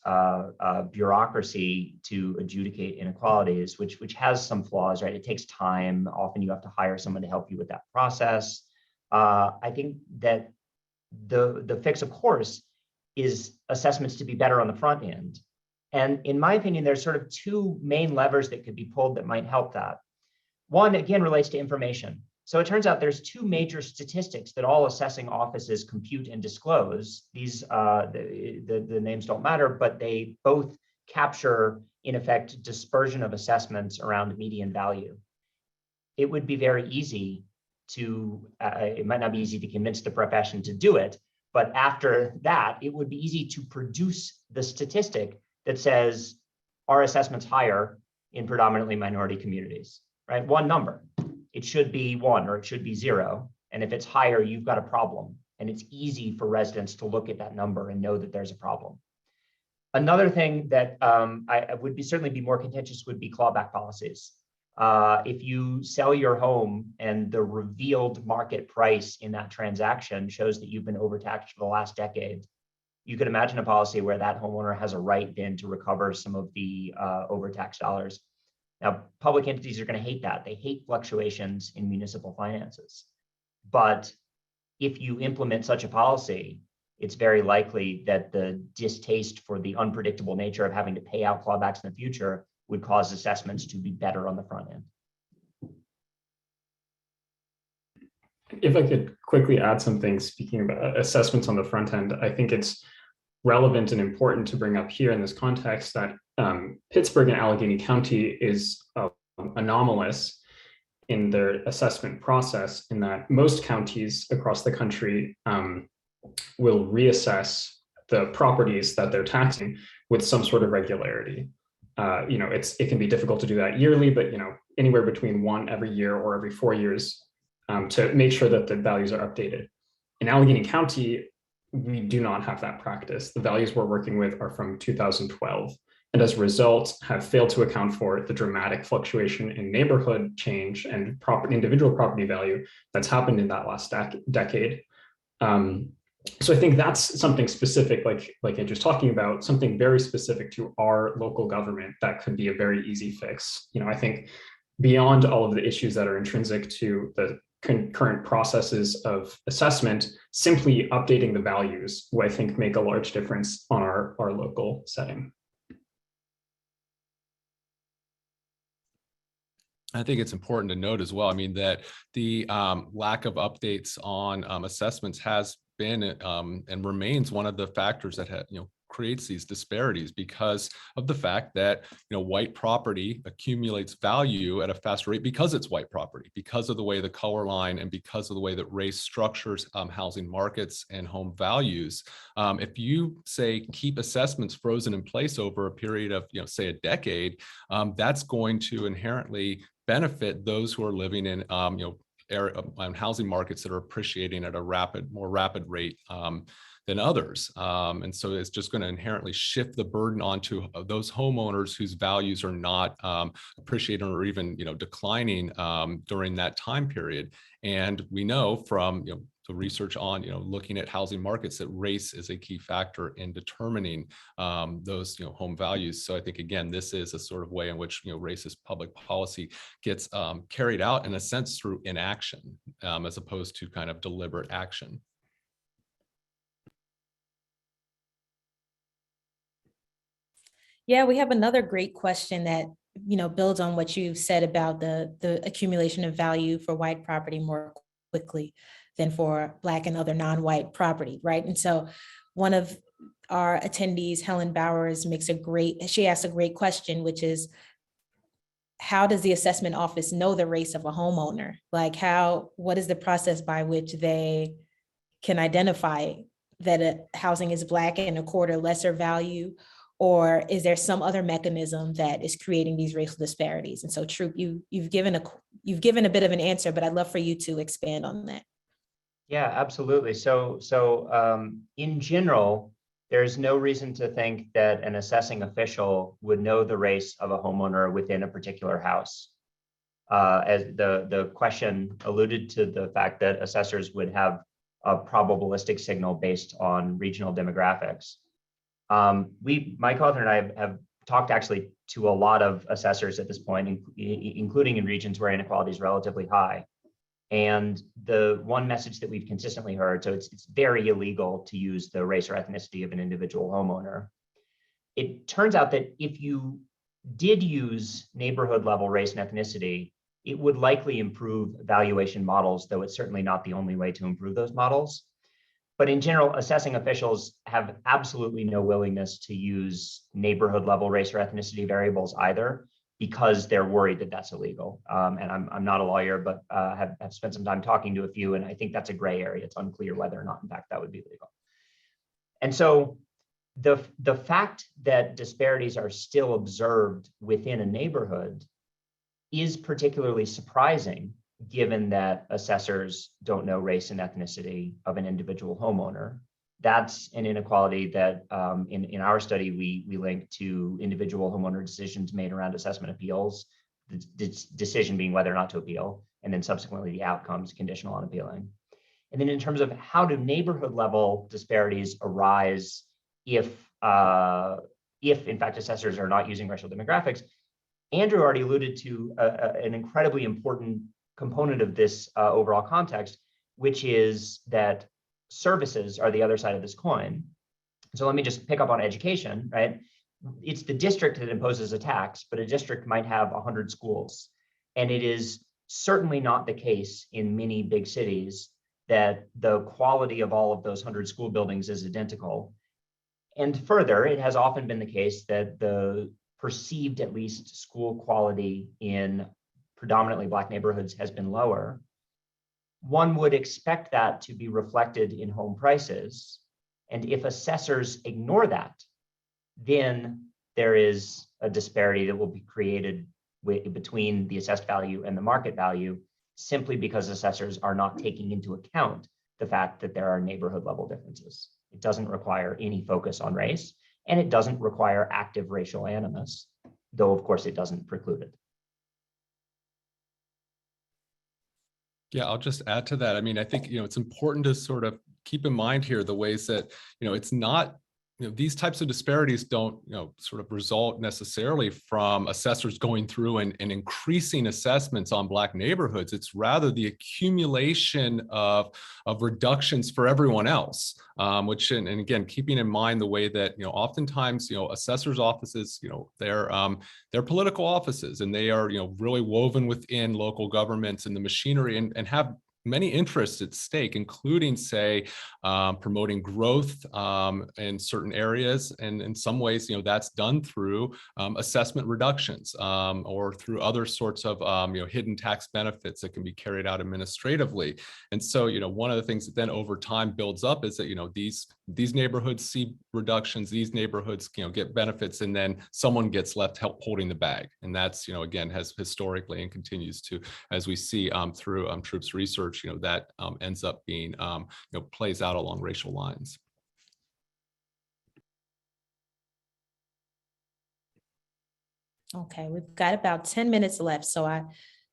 bureaucracy to adjudicate inequalities, which has some flaws, right? It takes time. Often you have to hire someone to help you with that process. I think that the fix, of course, is assessments to be better on the front end. And in my opinion, there's sort of two main levers that could be pulled that might help that. One, again, relates to information. So it turns out there's two major statistics that all assessing offices compute and disclose. These, the names don't matter, but they both capture, in effect, dispersion of assessments around median value. It would be very easy to, it might not be easy to convince the profession to do it, but after that, it would be easy to produce the statistic that says, are assessments higher in predominantly minority communities, right? One number. It should be 1 or it should be 0. And if it's higher, you've got a problem. And it's easy for residents to look at that number and know that there's a problem. Another thing that I would certainly be more contentious would be clawback policies. If you sell your home and the revealed market price in that transaction shows that you've been overtaxed for the last decade, you could imagine a policy where that homeowner has a right then to recover some of the overtaxed dollars. Now, public entities are going to hate that. They hate fluctuations in municipal finances. But if you implement such a policy, it's very likely that the distaste for the unpredictable nature of having to pay out clawbacks in the future would cause assessments to be better on the front end. If I could quickly add something, speaking about assessments on the front end, I think it's relevant and important to bring up here in this context that Pittsburgh and Allegheny County is anomalous in their assessment process in that most counties across the country will reassess the properties that they're taxing with some sort of regularity. It can be difficult to do that yearly, but anywhere between one every year or every 4 years to make sure that the values are updated. In Allegheny County, we do not have that practice. The values we're working with are from 2012. And as a result, have failed to account for the dramatic fluctuation in neighborhood change and individual property value that's happened in that last decade. So I think that's something specific, like I was talking about, something very specific to our local government that could be a very easy fix. I think beyond all of the issues that are intrinsic to the current processes of assessment, simply updating the values will, I think, make a large difference on our local setting. I think it's important to note as well, that the lack of updates on assessments has been and remains one of the factors that creates these disparities because of the fact that white property accumulates value at a faster rate because it's white property, because of the way the color line and because of the way that race structures housing markets and home values. If you say keep assessments frozen in place over a period of say a decade, that's going to inherently benefit those who are living in housing markets that are appreciating at a more rapid rate than others. And so it's just going to inherently shift the burden onto those homeowners whose values are not appreciating or even declining during that time period. And we know from the research on looking at housing markets that race is a key factor in determining those home values. So I think again this is a sort of way in which racist public policy gets carried out in a sense through inaction as opposed to kind of deliberate action. Yeah, we have another great question that, builds on what you've said about the accumulation of value for white property more quickly than for Black and other non-white property, right? And so one of our attendees, Helen Bowers, she asks a great question, which is, how does the assessment office know the race of a homeowner? Like what is the process by which they can identify that a housing is Black and a quarter lesser value? Or is there some other mechanism that is creating these racial disparities? And so, Troop, you've given a bit of an answer, but I'd love for you to expand on that. Yeah, absolutely. So in general, there's no reason to think that an assessing official would know the race of a homeowner within a particular house. As the question alluded to the fact that assessors would have a probabilistic signal based on regional demographics. My co-author and I have talked actually to a lot of assessors at this point, including in regions where inequality is relatively high. And the one message that we've consistently heard, so it's very illegal to use the race or ethnicity of an individual homeowner. It turns out that if you did use neighborhood level race and ethnicity, it would likely improve valuation models, though it's certainly not the only way to improve those models. But in general, assessing officials have absolutely no willingness to use neighborhood level race or ethnicity variables either, because they're worried that that's illegal. And I'm not a lawyer, but have spent some time talking to a few, and I think that's a gray area. It's unclear whether or not, in fact, that would be legal. And so the fact that disparities are still observed within a neighborhood is particularly surprising, given that assessors don't know race and ethnicity of an individual homeowner. That's an inequality that in our study, we linked to individual homeowner decisions made around assessment appeals, the decision being whether or not to appeal, and then subsequently the outcomes conditional on appealing. And then in terms of how do neighborhood level disparities arise if in fact assessors are not using racial demographics, Andrew already alluded to an incredibly important component of this overall context, which is that services are the other side of this coin. So let me just pick up on education, right? It's the district that imposes a tax, but a district might have 100 schools. And it is certainly not the case in many big cities that the quality of all of those 100 school buildings is identical. And further, it has often been the case that the perceived, at least, school quality in predominantly Black neighborhoods has been lower. One would expect that to be reflected in home prices. And if assessors ignore that, then there is a disparity that will be created between the assessed value and the market value, simply because assessors are not taking into account the fact that there are neighborhood level differences. It doesn't require any focus on race, and it doesn't require active racial animus, though of course it doesn't preclude it. Yeah, I'll just add to that. I mean, I think, it's important to sort of keep in mind here the ways that, it's not, these types of disparities don't, sort of result necessarily from assessors going through and increasing assessments on Black neighborhoods. It's rather the accumulation of reductions for everyone else, which, and again, keeping in mind the way that, oftentimes, assessors' offices, they're political offices, and they are, really woven within local governments and the machinery, and have many interests at stake, including, say, promoting growth in certain areas. And in some ways, that's done through assessment reductions or through other sorts of hidden tax benefits that can be carried out administratively. And so, one of the things that then over time builds up is that, these neighborhoods see reductions, these neighborhoods, get benefits, and then someone gets left holding the bag. And that's, again, has historically and continues to, as we see through Troop's research, that ends up being, plays out along racial lines. Okay, we've got about 10 minutes left, so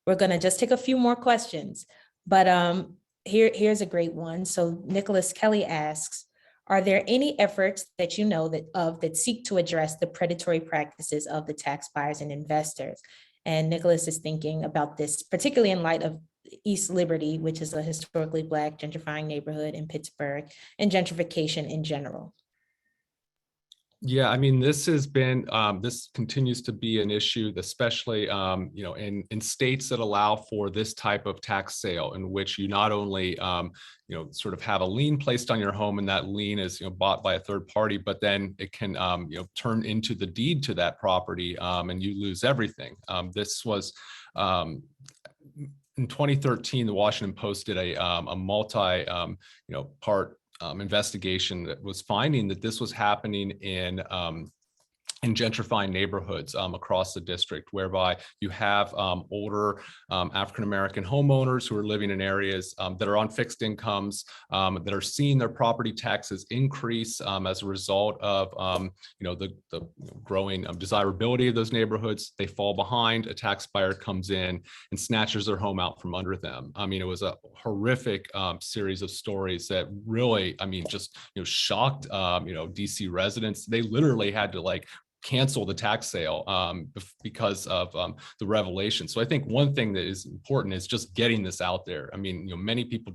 we're gonna just take a few more questions. But here's a great one. So Nicholas Kelly asks, are there any efforts that you know that seek to address the predatory practices of the tax buyers and investors? And Nicholas is thinking about this, particularly in light of East Liberty, which is a historically Black gentrifying neighborhood in Pittsburgh, and gentrification in general. Yeah, I mean, this has been, this continues to be an issue, especially, in states that allow for this type of tax sale, in which you not only, sort of have a lien placed on your home, and that lien is, bought by a third party, but then it can, turn into the deed to that property, and you lose everything. This was, in 2013, the Washington Post did a part investigation that was finding that this was happening in gentrifying neighborhoods across the district, whereby you have older African-American homeowners who are living in areas that are on fixed incomes, that are seeing their property taxes increase as a result of the growing desirability of those neighborhoods. They fall behind. A tax buyer comes in and snatches their home out from under them. I mean, it was a horrific series of stories that really, I mean, just shocked DC residents. They literally had to cancel the tax sale because of the revelation. So I think one thing that is important is just getting this out there. I mean, many people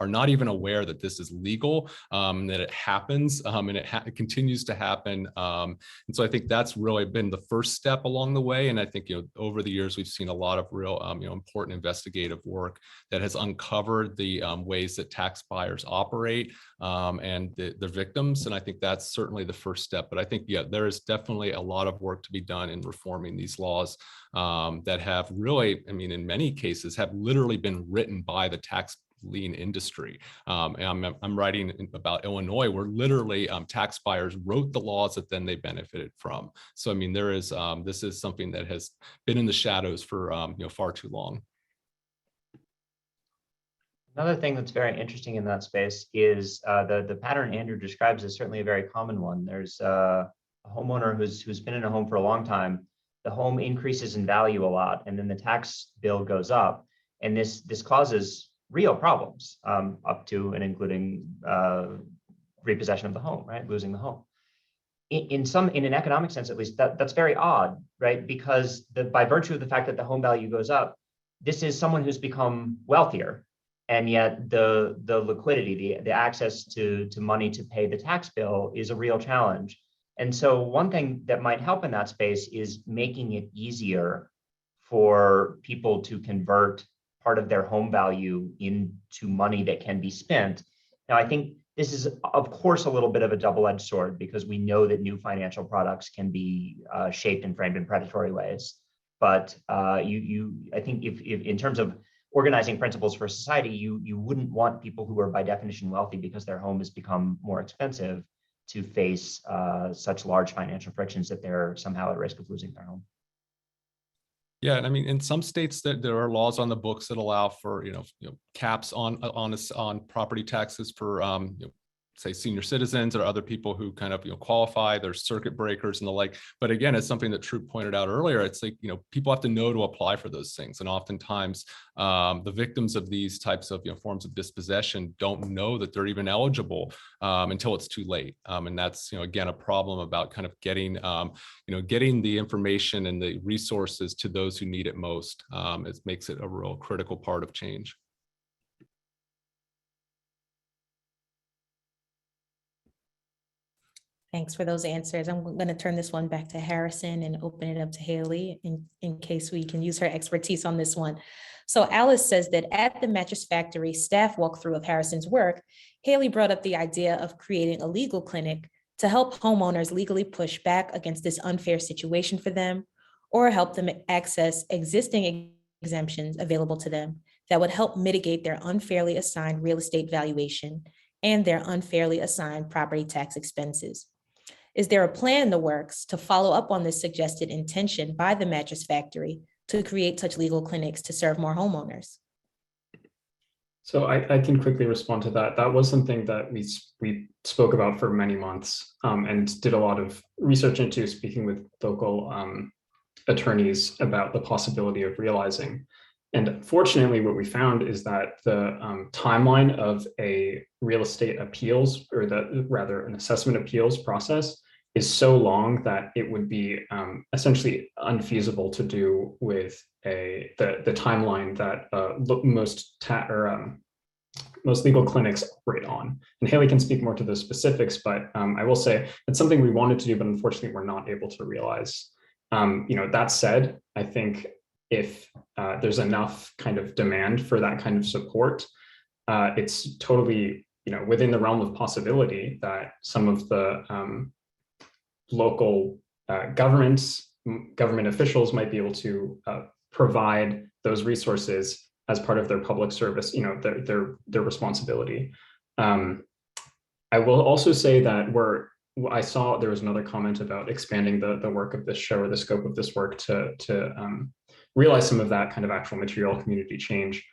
are not even aware that this is legal, that it happens, and it continues to happen. And so I think that's really been the first step along the way. And I think over the years we've seen a lot of real important investigative work that has uncovered the ways that tax buyers operate and the victims. And I think that's certainly the first step. But I think, yeah, there is definitely a lot of work to be done in reforming these laws that have really, I mean, in many cases, have literally been written by the tax lien industry. And I'm writing about Illinois, where literally tax buyers wrote the laws that then they benefited from. So, I mean, there is this is something that has been in the shadows for far too long. Another thing that's very interesting in that space is the pattern Andrew describes is certainly a very common one. There's a homeowner who's been in a home for a long time. The home increases in value a lot, and then the tax bill goes up, and this causes real problems, up to and including repossession of the home, right? Losing the home. In an economic sense, at least, that's very odd, right? Because by virtue of the fact that the home value goes up, this is someone who's become wealthier. And yet the liquidity, the access to money to pay the tax bill is a real challenge. And so one thing that might help in that space is making it easier for people to convert part of their home value into money that can be spent. Now, I think this is, of course, a little bit of a double-edged sword, because we know that new financial products can be shaped and framed in predatory ways. But I think if in terms of organizing principles for society, you wouldn't want people who are by definition wealthy because their home has become more expensive to face such large financial frictions that they're somehow at risk of losing their home. Yeah, and I mean, in some states that there are laws on the books that allow for caps on property taxes for say senior citizens or other people who kind of qualify. There's circuit breakers and the like. But again, it's something that Troop pointed out earlier. It's like people have to know to apply for those things, and oftentimes the victims of these types of forms of dispossession don't know that they're even eligible until it's too late. And that's again a problem about kind of getting getting the information and the resources to those who need it most. It makes it a real critical part of change. Thanks for those answers. I'm going to turn this one back to Harrison and open it up to Haley in case we can use her expertise on this one. So Alice says that at the Mattress Factory staff walkthrough of Harrison's work, Haley brought up the idea of creating a legal clinic to help homeowners legally push back against this unfair situation for them, or help them access existing exemptions available to them that would help mitigate their unfairly assigned real estate valuation and their unfairly assigned property tax expenses. Is there a plan in the works to follow up on this suggested intention by the Mattress Factory to create such legal clinics to serve more homeowners? So I can quickly respond to that. That was something that we spoke about for many months and did a lot of research into, speaking with local attorneys about the possibility of realizing. And fortunately, what we found is that the timeline of a real estate appeals, or rather an assessment appeals process, is so long that it would be essentially unfeasible to do with the timeline that most most legal clinics operate on. And Haley can speak more to the specifics, but I will say it's something we wanted to do, but unfortunately we're not able to realize. That said, I think if there's enough kind of demand for that kind of support, it's totally within the realm of possibility that some of the local government officials might be able to provide those resources as part of their public service, their responsibility. I will also say that I saw there was another comment about expanding the work of this show, or the scope of this work, to realize some of that kind of actual material community change.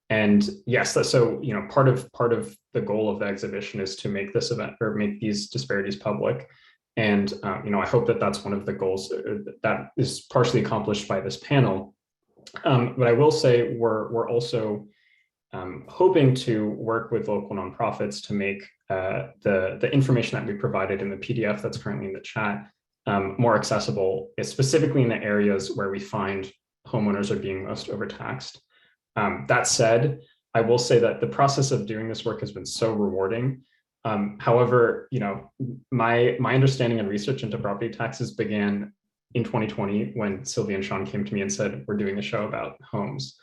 And yes, so part of the goal of the exhibition is to make this event, or make these disparities public. And I hope that that's one of the goals that is partially accomplished by this panel. But I will say we're also hoping to work with local nonprofits to make the information that we provided in the PDF that's currently in the chat more accessible, specifically in the areas where we find homeowners are being most overtaxed. That said, I will say that the process of doing this work has been so rewarding. However, my understanding and research into property taxes began in 2020 when Sylvia and Sean came to me and said, we're doing a show about homes.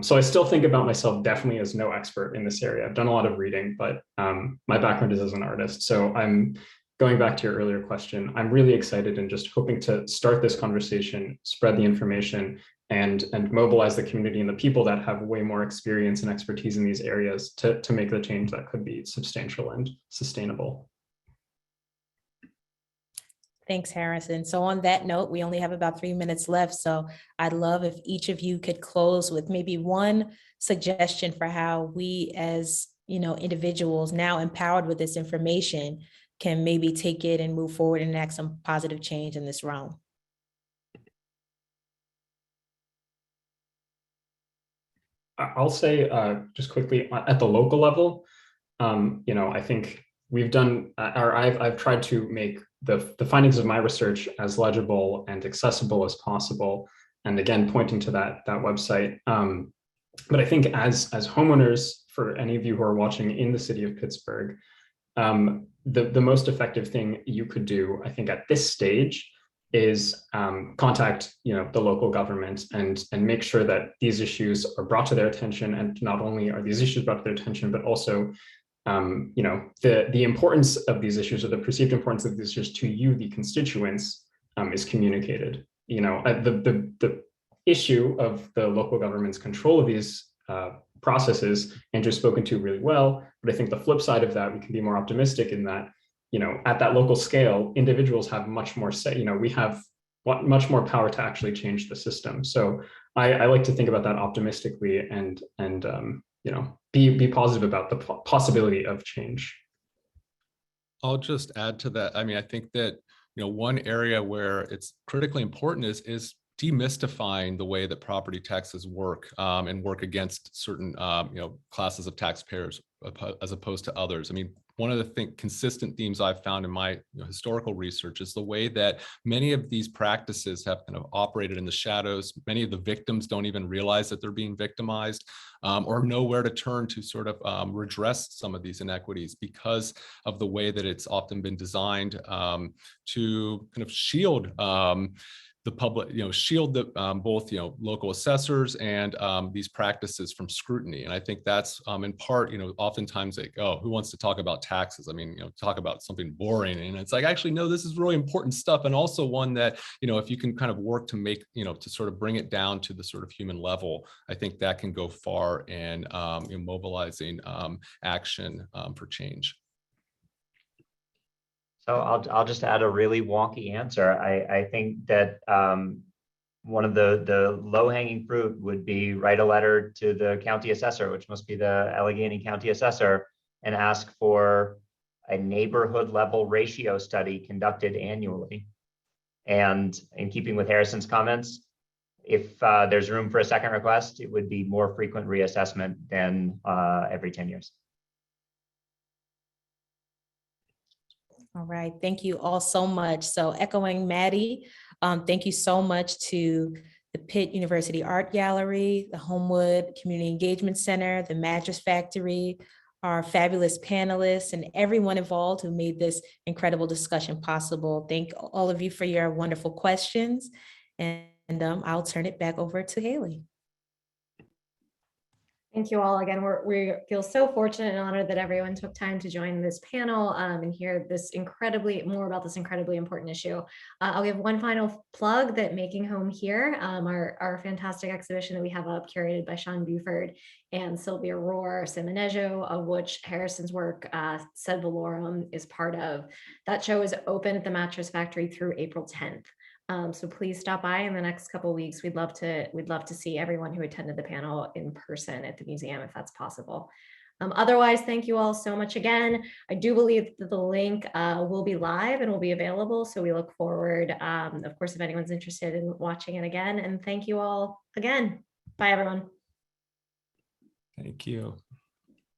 So I still think about myself definitely as no expert in this area. I've done a lot of reading, but my background is as an artist. So I'm going back to your earlier question. I'm really excited and just hoping to start this conversation, spread the information, and mobilize the community and the people that have way more experience and expertise in these areas to make the change that could be substantial and sustainable. Thanks, Harrison. So on that note, we only have about 3 minutes left. So I'd love if each of you could close with maybe one suggestion for how we as individuals now empowered with this information can maybe take it and move forward and enact some positive change in this realm. I'll say just quickly at the local level, I think we've done, or I've tried to make the findings of my research as legible and accessible as possible. And again, pointing to that website. But I think as homeowners, for any of you who are watching in the city of Pittsburgh, the most effective thing you could do, I think, at this stage is contact the local government and make sure that these issues are brought to their attention. And not only are these issues brought to their attention, but also the importance of these issues, or the perceived importance of these issues to you, the constituents, is communicated. The issue of the local government's control of these processes, Andrew's spoken to really well, but I think the flip side of that, we can be more optimistic in that, at that local scale, individuals have much more say. We have much more power to actually change the system. So I like to think about that optimistically and be positive about the possibility of change. I'll just add to that. I mean, I think that one area where it's critically important is demystifying the way that property taxes work and work against certain classes of taxpayers as opposed to others. I mean, one of the consistent themes I've found in my historical research is the way that many of these practices have kind of operated in the shadows. Many of the victims don't even realize that they're being victimized or know where to turn to sort of redress some of these inequities because of the way that it's often been designed to kind of shield the public, shield the both local assessors and these practices from scrutiny. And I think that's in part, oftentimes like, oh, who wants to talk about taxes? I mean, talk about something boring. And it's like, actually, no, this is really important stuff. And also one that, if you can kind of work to make, to sort of bring it down to the sort of human level, I think that can go far in mobilizing action for change. So I'll just add a really wonky answer. I think that one of the low-hanging fruit would be write a letter to the county assessor, which must be the Allegheny County assessor, and ask for a neighborhood level ratio study conducted annually. And in keeping with Harrison's comments, if there's room for a second request, it would be more frequent reassessment than every 10 years. All right, thank you all so much. So echoing Maddie, thank you so much to the Pitt University Art Gallery, the Homewood Community Engagement Center, the Mattress Factory, our fabulous panelists, and everyone involved who made this incredible discussion possible. Thank all of you for your wonderful questions. And I'll turn it back over to Haley. Thank you all again. We feel so fortunate and honored that everyone took time to join this panel and hear this more about this incredibly important issue. I'll give one final plug that Making Home Here, our fantastic exhibition that we have up, curated by Sean Buford and Sylvia Rohr Simonejo, of which Harrison's work, Sed Valorum, is part of. That show is open at the Mattress Factory through April 10th. So please stop by in the next couple of weeks. We'd love to see everyone who attended the panel in person at the museum, if that's possible. Otherwise, thank you all so much again. I do believe that the link will be live and will be available. So we look forward, of course, if anyone's interested in watching it again. And thank you all again. Bye, everyone. Thank you.